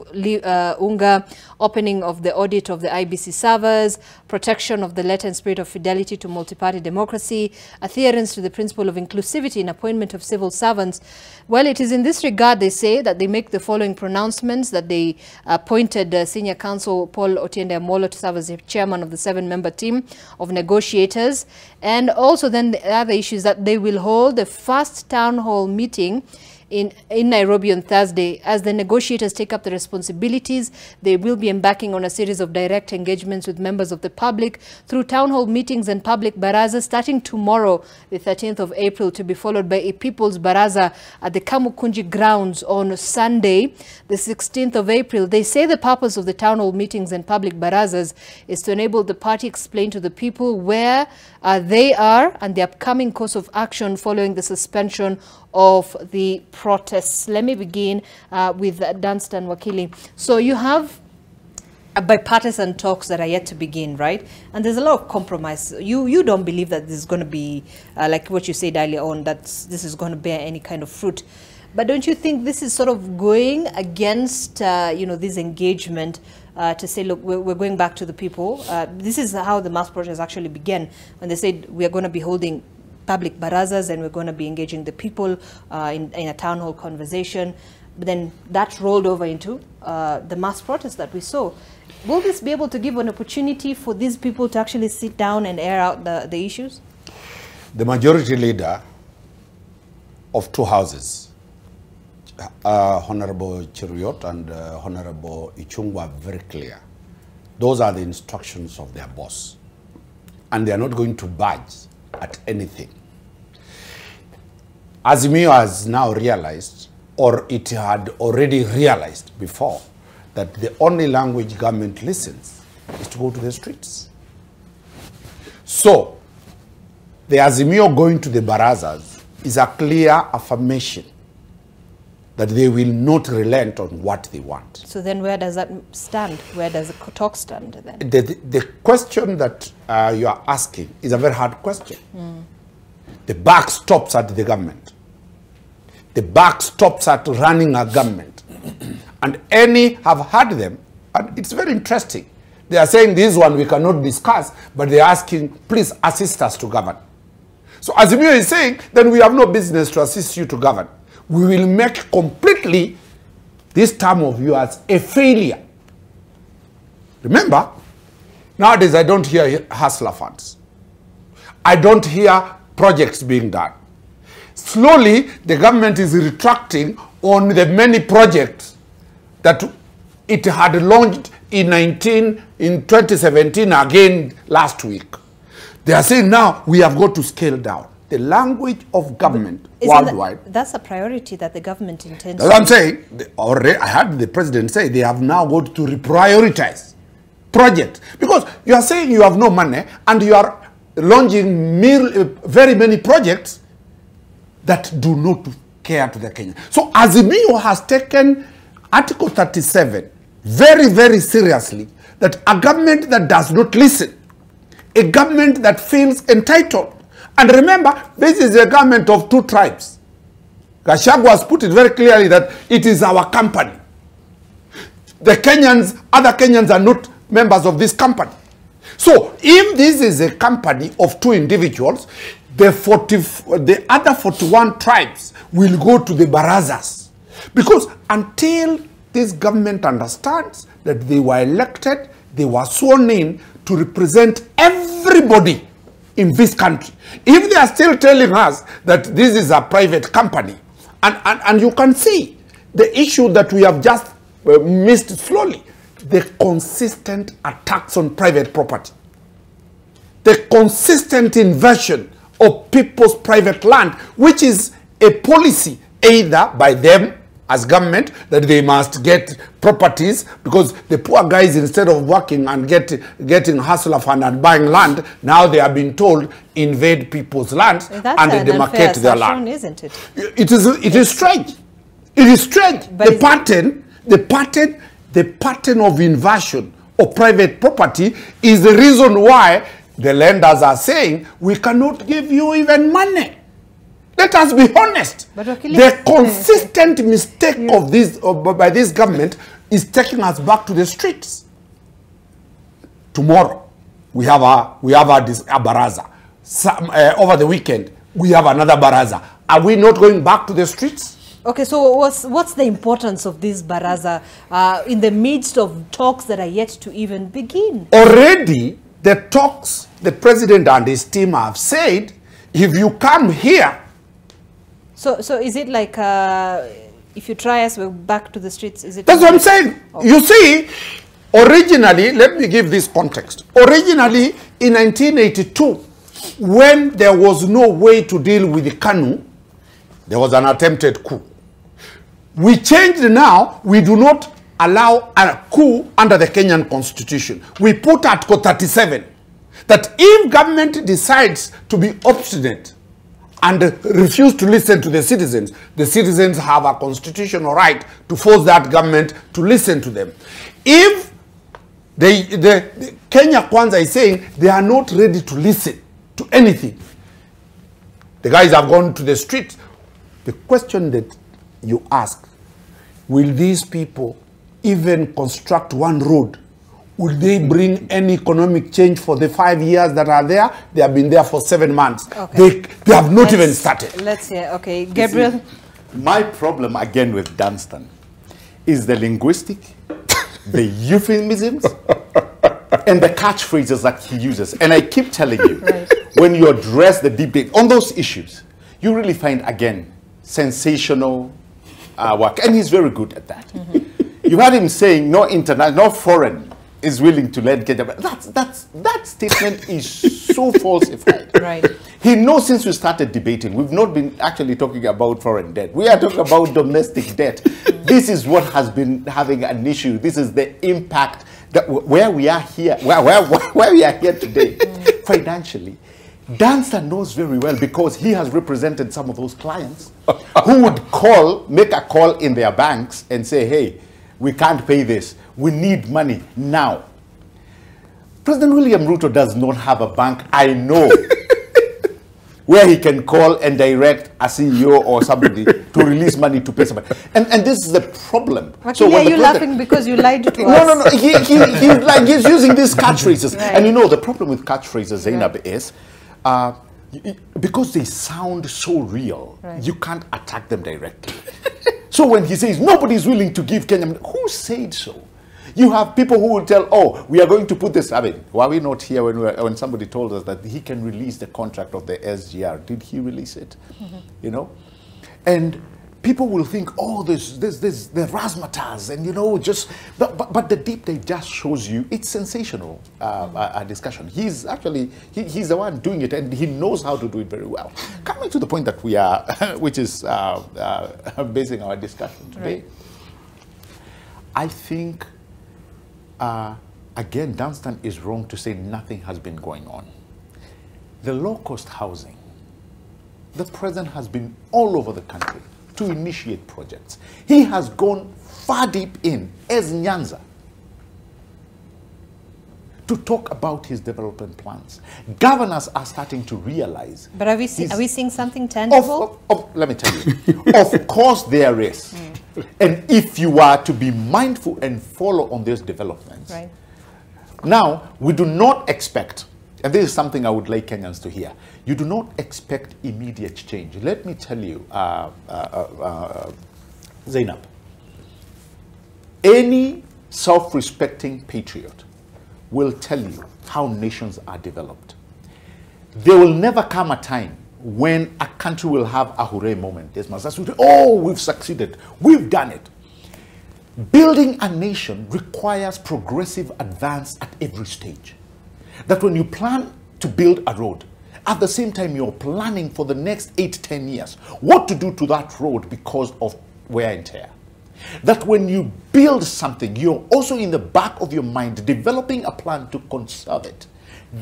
unga, opening of the audit of the IBC servers, protection of the letter and spirit of fidelity to multi-party democracy, adherence to the principle of inclusivity in appointment of civil servants. Well, it is in this regard, they say, that they make the following pronouncements: that they appointed Senior Counsel Paul Otiende Amolo to serve as the chairman of the 7-member team of negotiators. And also then the other issues that they will hold the first town hall meeting in Nairobi on Thursday. As the negotiators take up the responsibilities, they will be embarking on a series of direct engagements with members of the public through town hall meetings and public barazas starting tomorrow, the 13th of April, to be followed by a people's baraza at the Kamukunji grounds on Sunday, the 16th of April. They say the purpose of the town hall meetings and public barazas is to enable the party explain to the people where they are and the upcoming course of action following the suspension of the protests. Let me begin with Dunstan Wakili. So you have bipartisan talks that are yet to begin, right? And there's a lot of compromise. You don't believe that this is going to be, like what you said earlier on, that this is going to bear any kind of fruit. But don't you think this is sort of going against, this engagement to say, look, we're going back to the people? This is how the mass protest actually began, when they said we are going to be holding public barazas and we're going to be engaging the people in a town hall conversation. But then that rolled over into the mass protest that we saw. Will this be able to give an opportunity for these people to actually sit down and air out the issues? The majority leader of two houses, Honorable Chiriot and Honorable Ichung'wa, are very clear. Those are the instructions of their boss. And they are not going to budge at anything. Azimio has now realized, or it had already realized before, that the only language government listens is to go to the streets. So, the Azimio going to the barazas is a clear affirmation that they will not relent on what they want. So then where does that stand? Where does the talk stand then? The question that you are asking is a very hard question. The buck stops at the government. The buck stops at running a government. And any have had them, and it's very interesting. They are saying this one we cannot discuss, but they are asking, please assist us to govern. So Azimio is saying, then we have no business to assist you to govern. We will make completely this term of yours a failure. Remember, nowadays I don't hear hustler funds. I don't hear projects being done. Slowly, the government is retracting on the many projects that it had launched in 2017 again last week. They are saying now we have got to scale down. The language of government worldwide. That's a priority that the government intends. That's what I'm saying. I heard the president say they have now got to reprioritize projects. Because you are saying you have no money and you are launching very many projects that do not care to the Kenyan. So Azimio has taken Article 37 very, very seriously, that a government that does not listen, a government that feels entitled. And remember, this is a government of two tribes. Gachagua has put it very clearly that it is our company. The Kenyans, other Kenyans are not members of this company. So if this is a company of two individuals, the other 41 tribes will go to the barazas. Because until this government understands that they were elected, they were sworn in to represent everybody in this country. If they are still telling us that this is a private company, and you can see the issue that we have just missed slowly, the consistent attacks on private property, the consistent invasion of people's private land, which is a policy either by them as government that they must get properties, because the poor guys, instead of working and getting hustler fund and buying land, now they are being told invade people's lands and demarcate their land. Isn't it? It is strange. It is strange. The pattern of invasion of private property is the reason why the lenders are saying we cannot give you even money. Let us be honest. The consistent mistake of this by this government is taking us back to the streets. Tomorrow we have a baraza. Over the weekend we have another baraza. Are we not going back to the streets? Okay, so what's the importance of this baraza in the midst of talks that are yet to even begin? Already the talks, the president and his team have said, if you come here. So is it like if you try us, we're back to the streets? Is it? That's what I'm saying. Okay. You see, originally, let me give this context. Originally, in 1982, when there was no way to deal with the KANU, there was an attempted coup. We changed now. We do not allow a coup under the Kenyan constitution. We put Article 37 that if government decides to be obstinate and refuse to listen to the citizens have a constitutional right to force that government to listen to them. If the Kenya Kwanza is saying they are not ready to listen to anything, the guys have gone to the streets. The question that you ask, will these people even construct one road? Will they bring any economic change for the 5 years that are there? They have been there for 7 months. Okay. They have not even started. Let's hear. Okay, Gabriel. See, my problem again with Dunstan is the linguistic, the euphemisms, and the catchphrases that he uses. And I keep telling you, when you address the debate on those issues, you really find, again, sensational work. And he's very good at that. You heard him saying no foreign is willing to let Kenya. That statement is so falsified. Right. He knows since we started debating, we've not been actually talking about foreign debt. We are talking about domestic debt. This is what has been having an issue. This is the impact that where we are here, where we are here today, financially. Dunstan knows very well because he has represented some of those clients who would make a call in their banks and say, hey, we can't pay this. We need money now. President William Ruto does not have a bank, I know, where he can call and direct a CEO or somebody to release money to pay somebody. And this is the problem. So are you laughing because you lied to us? No. He's using these catchphrases. Right. And you know, the problem with catchphrases, Zainab, is because they sound so real, you can't attack them directly. So when he says nobody's willing to give Kenya, who said so? You have people who will tell, oh, we are going to put this. I mean, were we not here when somebody told us that he can release the contract of the SGR? Did he release it? You know? And people will think, oh, there's the razzmatazz, and you know, just, but the deep dive just shows you it's sensational a discussion. He's actually, he's the one doing it, and he knows how to do it very well. Coming to the point that we are, which is basing our discussion today, right. I think, again, Dunstan is wrong to say nothing has been going on. The low-cost housing, the president has been all over the country to initiate projects. He has gone far deep in, as Nyanza, to talk about his development plans. Governors are starting to realize. But are we seeing something tangible? Let me tell you. Of course there is. And if you are to be mindful and follow on these developments, right. Now, we do not expect, and this is something I would like Kenyans to hear, you do not expect immediate change. Let me tell you, Zainab, any self-respecting patriot will tell you how nations are developed. There will never come a time when a country will have a hooray moment. Oh, we've succeeded. We've done it. Building a nation requires progressive advance at every stage. That when you plan to build a road, At the same time, you're planning for the next 8-10 years what to do to that road because of wear and tear. That when you build something, you're also in the back of your mind developing a plan to conserve it.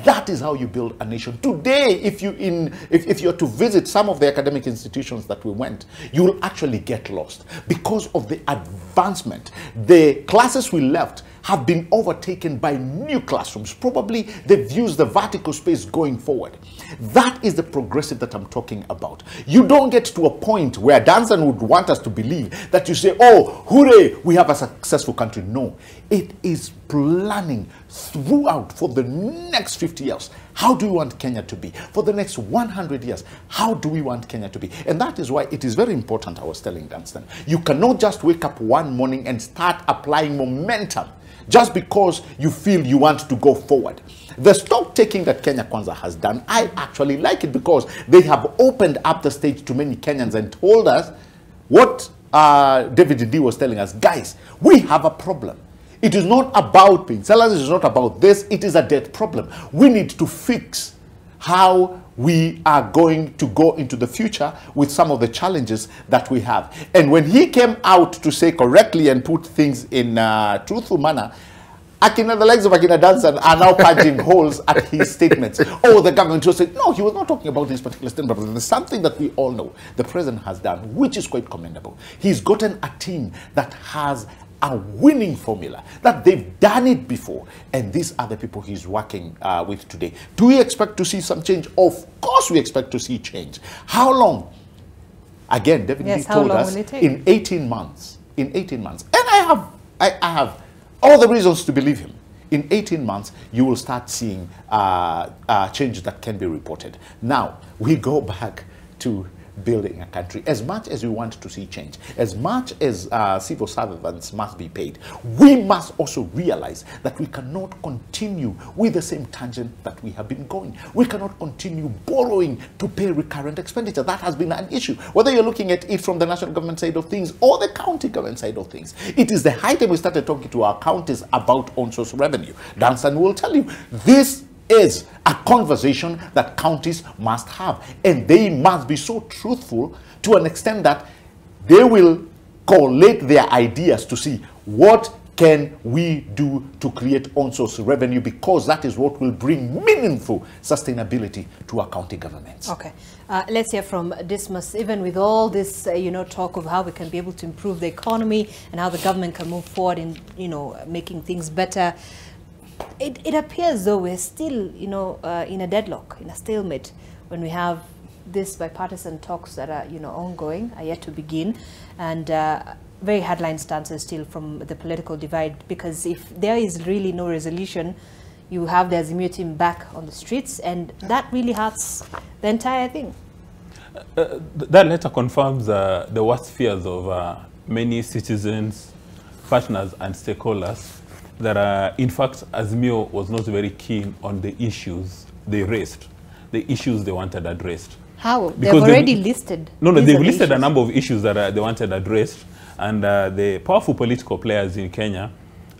That is how you build a nation. Today, if you're to visit some of the academic institutions that we went, you will actually get lost because of the advancement. The classes we left have been overtaken by new classrooms. Probably they've used the vertical space going forward. That is the progressive that I'm talking about. You don't get to a point where Danson would want us to believe that you say, oh, hooray, we have a successful country. No, it is planning throughout for the next 50 years. How do we want Kenya to be? For the next 100 years, how do we want Kenya to be? And that is why it is very important, I was telling Dunstan, you cannot just wake up one morning and start applying momentum just because you feel you want to go forward. The stock taking that Kenya Kwanza has done, I actually like it because they have opened up the stage to many Kenyans and told us what David D was telling us, guys, we have a problem. It is not about paying salaries, it is not about this, it is a debt problem. We need to fix how we are going to go into the future with some of the challenges that we have. And when he came out to say correctly and put things in a truthful manner, the likes of Akina Danson are now punching holes at his statements. Oh, the government was saying, no, he was not talking about this particular statement, but there's something that we all know the president has done, which is quite commendable. He's gotten a team that has a winning formula, that they've done it before, and these are the people he's working with today. Do we expect to see some change? Of course we expect to see change. How long? Again, David Lee told us in 18 months. In 18 months. And I have all the reasons to believe him. In 18 months, you will start seeing changes that can be reported. Now, we go back to building a country. As much as we want to see change, as much as civil servants must be paid, we must also realize that we cannot continue with the same tangent that we have been going. We cannot continue borrowing to pay recurrent expenditure. That has been an issue, whether you're looking at it from the national government side of things or the county government side of things. It is the high time we started talking to our counties about on-source revenue. Danson will tell you, this is a conversation that counties must have, and they must be so truthful to an extent that they will collate their ideas to see what can we do to create on-source revenue, because that is what will bring meaningful sustainability to our county governments. Okay, let's hear from Dismas. Even with all this, talk of how we can be able to improve the economy and how the government can move forward in, making things better, it appears though we're still, in a deadlock, in a stalemate, when we have this bipartisan talks that are, ongoing, are yet to begin, and very headline stances still from the political divide, because if there is really no resolution, you have the Azimio team back on the streets, and that really hurts the entire thing. That letter confirms the worst fears of many citizens, partners, and stakeholders, that in fact Azimio was not very keen on the issues they raised, the issues they wanted addressed. How? They've already listed. No, they've listed a number of issues that they wanted addressed, and the powerful political players in Kenya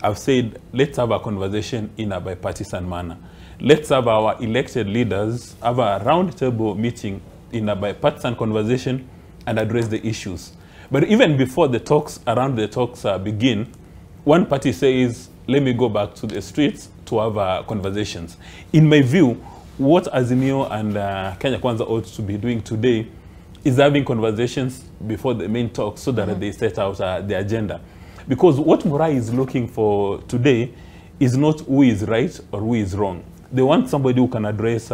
have said, let's have a conversation in a bipartisan manner. Let's have our elected leaders have a roundtable meeting in a bipartisan conversation and address the issues. But even before the talks, begin, one party says, let me go back to the streets to have conversations. In my view, what Azimio and Kenya Kwanza ought to be doing today is having conversations before the main talk, so that they set out the agenda. Because what Murai is looking for today is not who is right or who is wrong. They want somebody who can address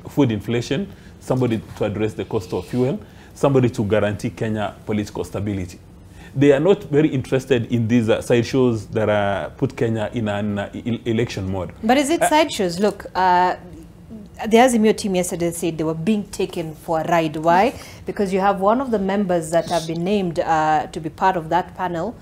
food inflation, somebody to address the cost of fuel, somebody to guarantee Kenya political stability. They are not very interested in these sideshows that put Kenya in an election mode. But is it sideshows? Look, the Azimio team yesterday said they were being taken for a ride. Why? Because you have one of the members that have been named to be part of that panel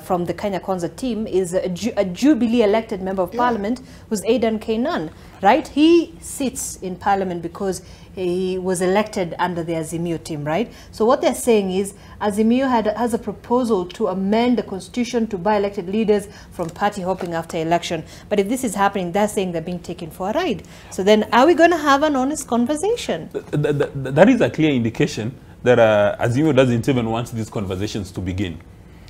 from the Kenya Kwanza team is a Jubilee elected member of parliament who's Aidan Kainan, right? He sits in parliament because he was elected under the Azimio team, right? So what they're saying is Azimio has a proposal to amend the constitution to buy elected leaders from party hopping after election. But if this is happening, they're saying they're being taken for a ride. So then are we going to have an honest conversation? That is a clear indication that Azimio doesn't even want these conversations to begin.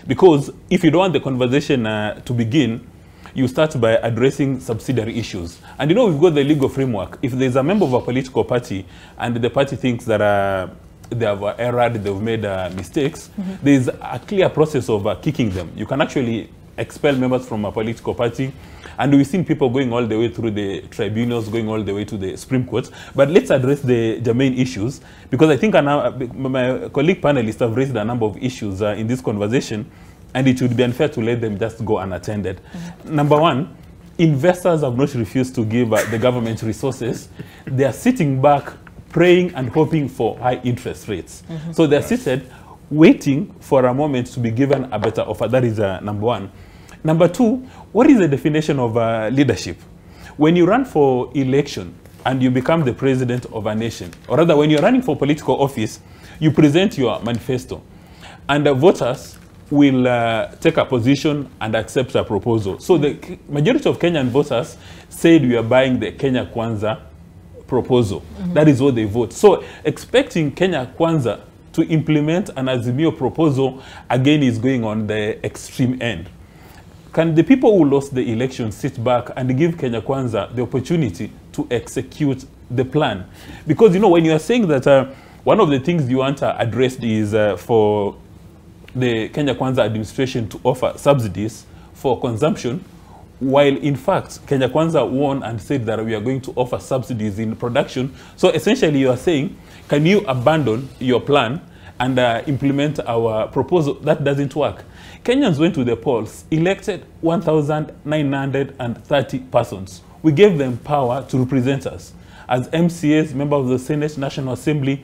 Because if you don't want the conversation to begin, you start by addressing subsidiary issues. And you know, we've got the legal framework. If there's a member of a political party and the party thinks that they have erred, they've made mistakes, there's a clear process of kicking them. You can actually expel members from a political party. And we've seen people going all the way through the tribunals, going all the way to the Supreme Court. But let's address the germane issues, because I think my colleague panelists have raised a number of issues in this conversation, and it would be unfair to let them just go unattended. Number one, investors have not refused to give the government resources. They are sitting back, praying and hoping for high interest rates. So they're seated, waiting for a moment to be given a better offer. That is number one. Number two, what is the definition of leadership? When you run for election and you become the president of a nation, or rather when you're running for political office, you present your manifesto, and the voters will take a position and accept a proposal. So the majority of Kenyan voters said we are buying the Kenya Kwanza proposal. That is what they vote. So expecting Kenya Kwanza to implement an Azimio proposal again is going on the extreme end. Can the people who lost the election sit back and give Kenya Kwanza the opportunity to execute the plan? Because, you know, when you are saying that one of the things you want addressed is for the Kenya Kwanza administration to offer subsidies for consumption, while in fact Kenya Kwanza won and said that we are going to offer subsidies in production. So essentially you are saying, can you abandon your plan and implement our proposal? That doesn't work. Kenyans went to the polls, elected 1,930 persons. We gave them power to represent us as MCAs, members of the Senate, National Assembly,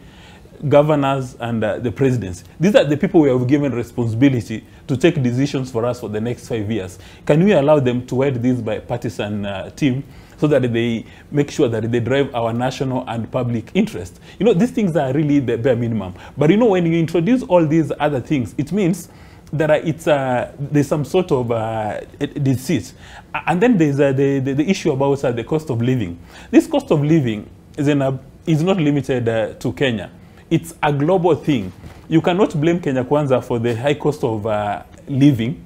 governors, and the presidency. These are the people we have given responsibility to take decisions for us for the next 5 years. Can we allow them to head this bipartisan team so that they make sure that they drive our national and public interest? You know, these things are really the bare minimum. But you know, when you introduce all these other things, it means that there's some sort of deceit. And then there's the issue about the cost of living. This cost of living is not limited to Kenya. It's a global thing. You cannot blame Kenya Kwanza for the high cost of living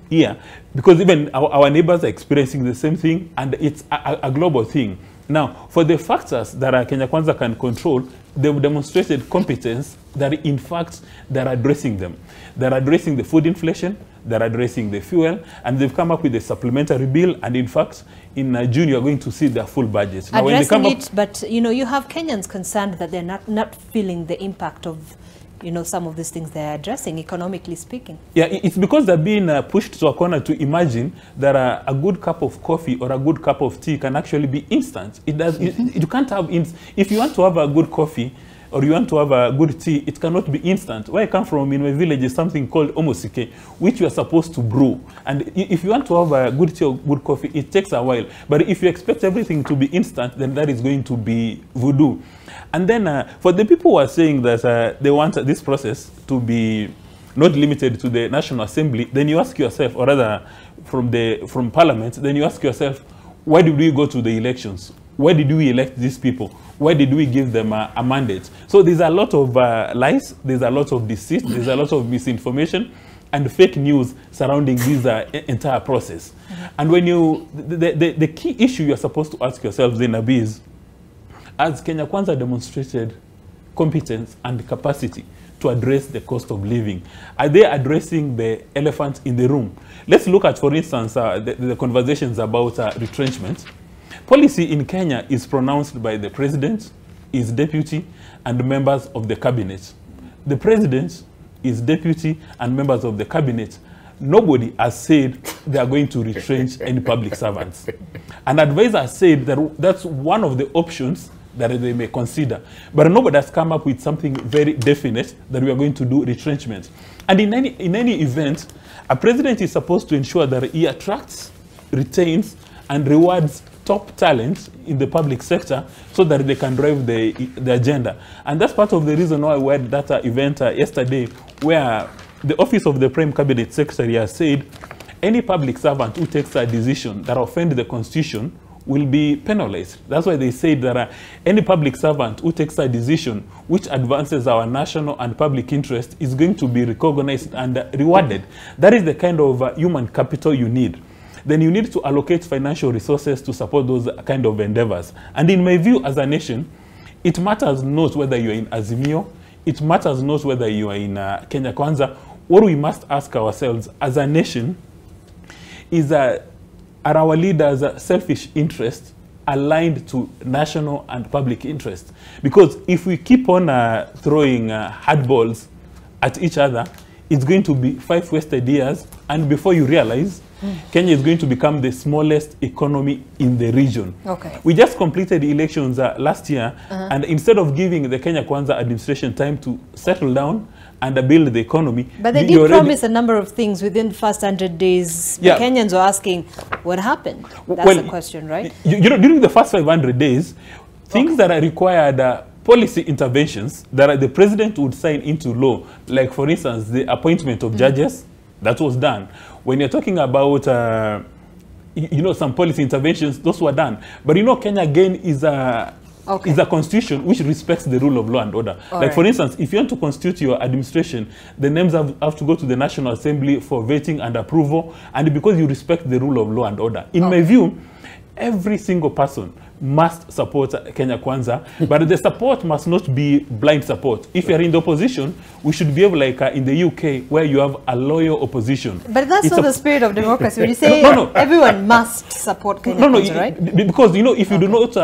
here, because even our neighbors are experiencing the same thing, and it's a global thing. Now, for the factors that Kenya Kwanza can control, they've demonstrated competence that in fact they're addressing them. They're addressing the food inflation, they're addressing the fuel, and they've come up with a supplementary bill, and in fact in June you're going to see their full budget. Now, addressing it, but you know, you have Kenyans concerned that they're not feeling the impact of, you know, some of these things they're addressing, economically speaking. Yeah, it's because they're being pushed to a corner to imagine that a good cup of coffee or a good cup of tea can actually be instant. It does. You can't have, if you want to have a good coffee or you want to have a good tea, it cannot be instant. Where I come from in my village is something called omosike, which you are supposed to brew. And if you want to have a good tea or good coffee, it takes a while. But if you expect everything to be instant, then that is going to be voodoo. And then for the people who are saying that they want this process to be not limited to the National Assembly, then you ask yourself, or rather from Parliament, then you ask yourself, why did we go to the elections? Why did we elect these people? Why did we give them a mandate? So there's a lot of lies, there's a lot of deceit, there's a lot of misinformation and fake news surrounding this entire process. And when the key issue you're supposed to ask yourself, Zainabi, is, as Kenya Kwanza demonstrated competence and capacity to address the cost of living, are they addressing the elephant in the room? Let's look at, for instance, the conversations about retrenchment. Policy in Kenya is pronounced by the president, his deputy, and members of the cabinet. The president, his deputy, and members of the cabinet, nobody has said they are going to retrench any public servants. An advisor said that that's one of the options that they may consider. But nobody has come up with something very definite that we are going to do retrenchment. And in any event, a president is supposed to ensure that he attracts, retains, and rewards top talent in the public sector so that they can drive the agenda. And that's part of the reason why we had that event yesterday where the Office of the Prime Cabinet Secretary has said any public servant who takes a decision that offends the Constitution will be penalized. That's why they said that any public servant who takes a decision which advances our national and public interest is going to be recognized and rewarded. That is the kind of human capital you need. Then you need to allocate financial resources to support those kind of endeavors. And in my view, as a nation, it matters not whether you're in Azimio, it matters not whether you are in Kenya Kwanza. What we must ask ourselves as a nation is are our leaders' selfish interests aligned to national and public interest? Because if we keep on throwing hardballs at each other, it's going to be 5 wasted years, and before you realize, Kenya is going to become the smallest economy in the region. Okay. We just completed elections last year, and instead of giving the Kenya Kwanza administration time to settle down and build the economy. But they did promise a number of things within the first 100 days. Yeah. The Kenyans were asking, what happened? That's the question, right? You know, during the first 500 days, things that are required policy interventions that the president would sign into law, like for instance, the appointment of judges, that was done. When you're talking about, you know, some policy interventions, those were done. But you know, Kenya again is a constitution which respects the rule of law and order. Like for instance, if you want to constitute your administration, the names have to go to the National Assembly for vetting and approval, and because you respect the rule of law and order. In my view, every single person must support Kenya Kwanza, but the support must not be blind support. If you're in the opposition, we should be able, like in the UK, where you have a loyal opposition. But that's not the spirit of democracy. When you say everyone must support Kenya Kwanza, right? Because, you know, if you do not,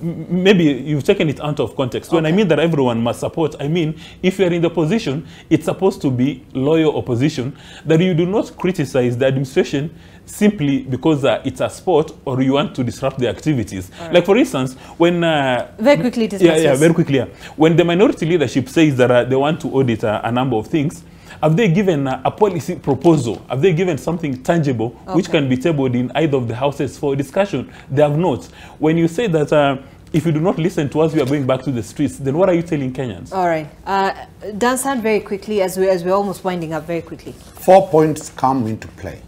maybe you've taken it out of context. When I mean that everyone must support, I mean, if you're in the opposition, it's supposed to be loyal opposition, that you do not criticize the administration simply because it's a sport or you want to disrupt the activities. Like for instance, when very quickly, very quickly. When the minority leadership says that they want to audit a number of things, have they given a policy proposal? Have they given something tangible which can be tabled in either of the houses for discussion? They have not. When you say that if you do not listen to us, we are going back to the streets, then what are you telling Kenyans? All right. Dansan, very quickly, as we're almost winding up, very quickly. 4 points come into play.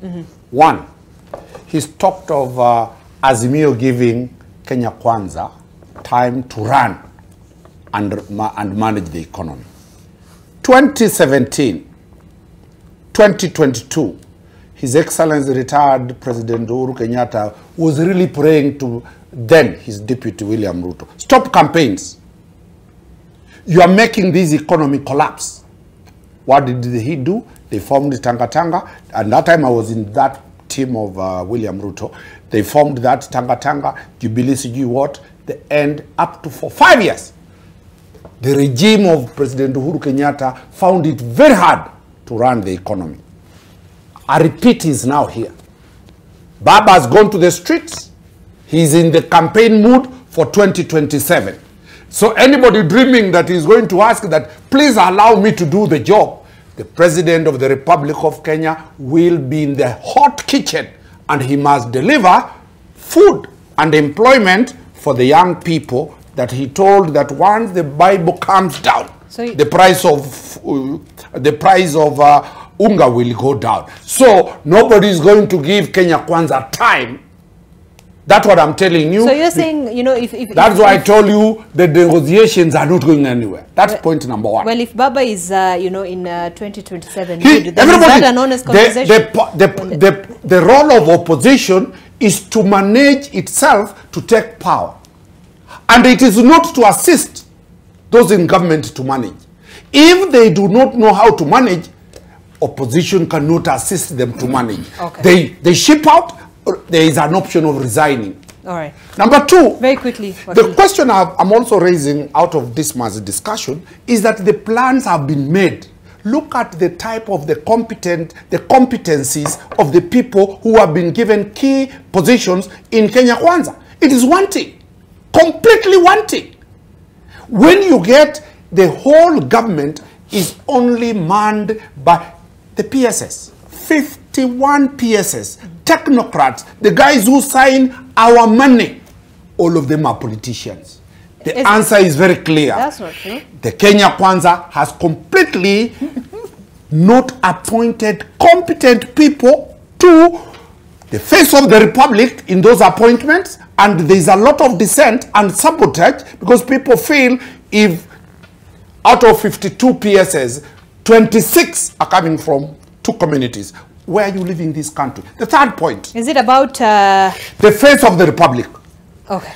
One, he's talked of Azimio giving Kenya Kwanza time to run and manage the economy. 2017, 2022, His Excellency retired President Uhuru Kenyatta was really praying to then his deputy William Ruto. Stop campaigns. You are making this economy collapse. What did he do? They formed Tanga Tanga, and that time I was in that team of William Ruto. They formed that Tanga Tanga, Jubilee CG what, the end up to for 5 years. The regime of President Uhuru Kenyatta found it very hard to run the economy. I repeat, he's now here. Baba has gone to the streets. He's in the campaign mood for 2027. So anybody dreaming that he's going to ask that, please allow me to do the job, the President of the Republic of Kenya will be in the hot kitchen and he must deliver food and employment for the young people that he told that once the Bible comes down, so the price of unga will go down. So nobody is going to give Kenya Kwanza time. That's what I'm telling you. So you're saying, you know, if that's why I told you the negotiations are not going anywhere. That's point number one. Well, if Baba is, you know, in 2027, then is that an honest conversation? The role of opposition is to manage itself to take power. And it is not to assist those in government to manage. If they do not know how to manage, opposition cannot assist them to manage. Okay. They ship out. There is an option of resigning. All right. Number two, very quickly. The question I'm also raising out of this month's discussion is that the plans have been made. Look at the type of the competencies of the people who have been given key positions in Kenya Kwanza. It is wanting. completely wanting. When you get the whole government is only manned by the PSS, 51 PSS, technocrats, the guys who sign our money, all of them are politicians. The answer is very clear. That's not true. The Kenya Kwanza has completely not appointed competent people to the face of the republic in those appointments, and there is a lot of dissent and sabotage because people feel if out of 52 PSS, 26 are coming from 2 communities. Where are you living in this country? The third point. Is it about... the face of the republic. Okay.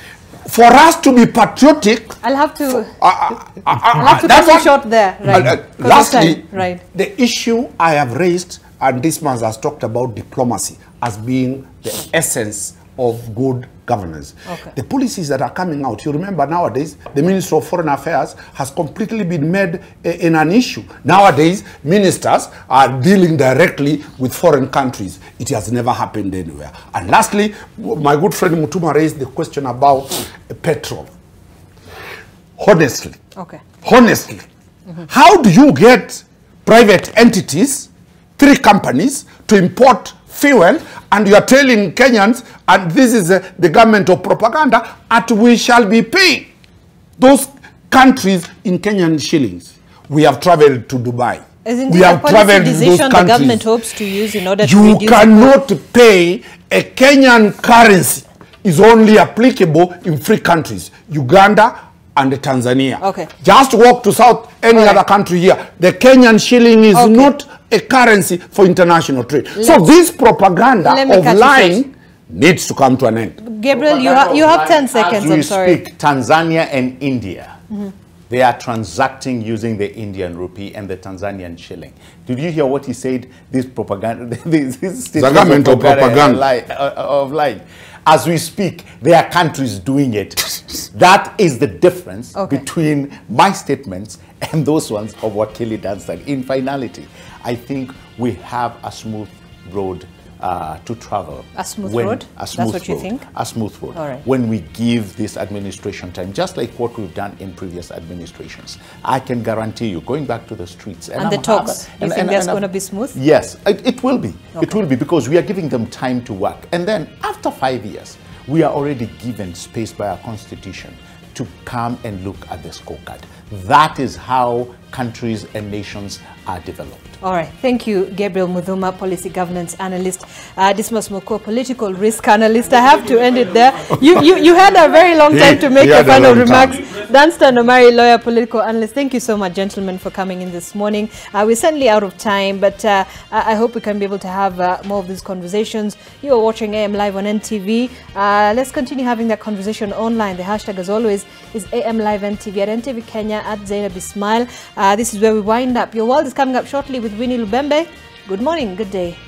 For us to be patriotic... I'll have to... I'll have to cut you short there. Right. Lastly, right. The issue I have raised, and this man has talked about diplomacy as being the essence of good governance. Okay. The policies that are coming out, you remember nowadays, the Minister of Foreign Affairs has completely been made in an issue. Nowadays, ministers are dealing directly with foreign countries. It has never happened anywhere. And lastly, my good friend Mutuma raised the question about petrol. Honestly, how do you get private entities, 3 companies, to import fuel, and you are telling Kenyans, and this is the government of propaganda, and we shall be paying those countries in Kenyan shillings? We have traveled to Dubai. Isn't we this have a traveled policy to those decision the countries. government hopes to use in order to You reduce... cannot pay a Kenyan currency. Is only applicable in 3 countries, Uganda and Tanzania. Okay. Just walk to South any other country here. The Kenyan shilling is not a currency for international trade. So this propaganda of lying needs to come to an end. Gabriel, you have 10 seconds. I'm sorry. Speak, Tanzania and India, they are transacting using the Indian rupee and the Tanzanian shilling. Did you hear what he said? This propaganda, this the government of propaganda of lying. As we speak, there are countries doing it. That is the difference between my statements and those ones of what Kelly Dunstan. In finality, I think we have a smooth road to travel. A smooth road? A smooth That's what you think? A smooth road. All right. When we give this administration time, just like what we've done in previous administrations, I can guarantee you, going back to the streets. And the talks, you think that's going to be smooth? Yes, it will be. It will be, because we are giving them time to work. And then after 5 years, we are already given space by our constitution to come and look at the scorecard. That is how countries and nations are developed. All right. Thank you, Gabriel Muthuma, policy governance analyst. Dismas Moko, political risk analyst. I have to end it there. You had a very long time to make your final remarks. Dunstan Omari, lawyer, political analyst. Thank you so much, gentlemen, for coming in this morning. We're certainly out of time, but I hope we can be able to have more of these conversations. You are watching AM Live on NTV. Let's continue having that conversation online. The hashtag, as always, is AM Live NTV at NTV Kenya, at Zainab Ismail. This is where we wind up. Your world is coming up shortly with Winnie Lubembe. Good morning, good day.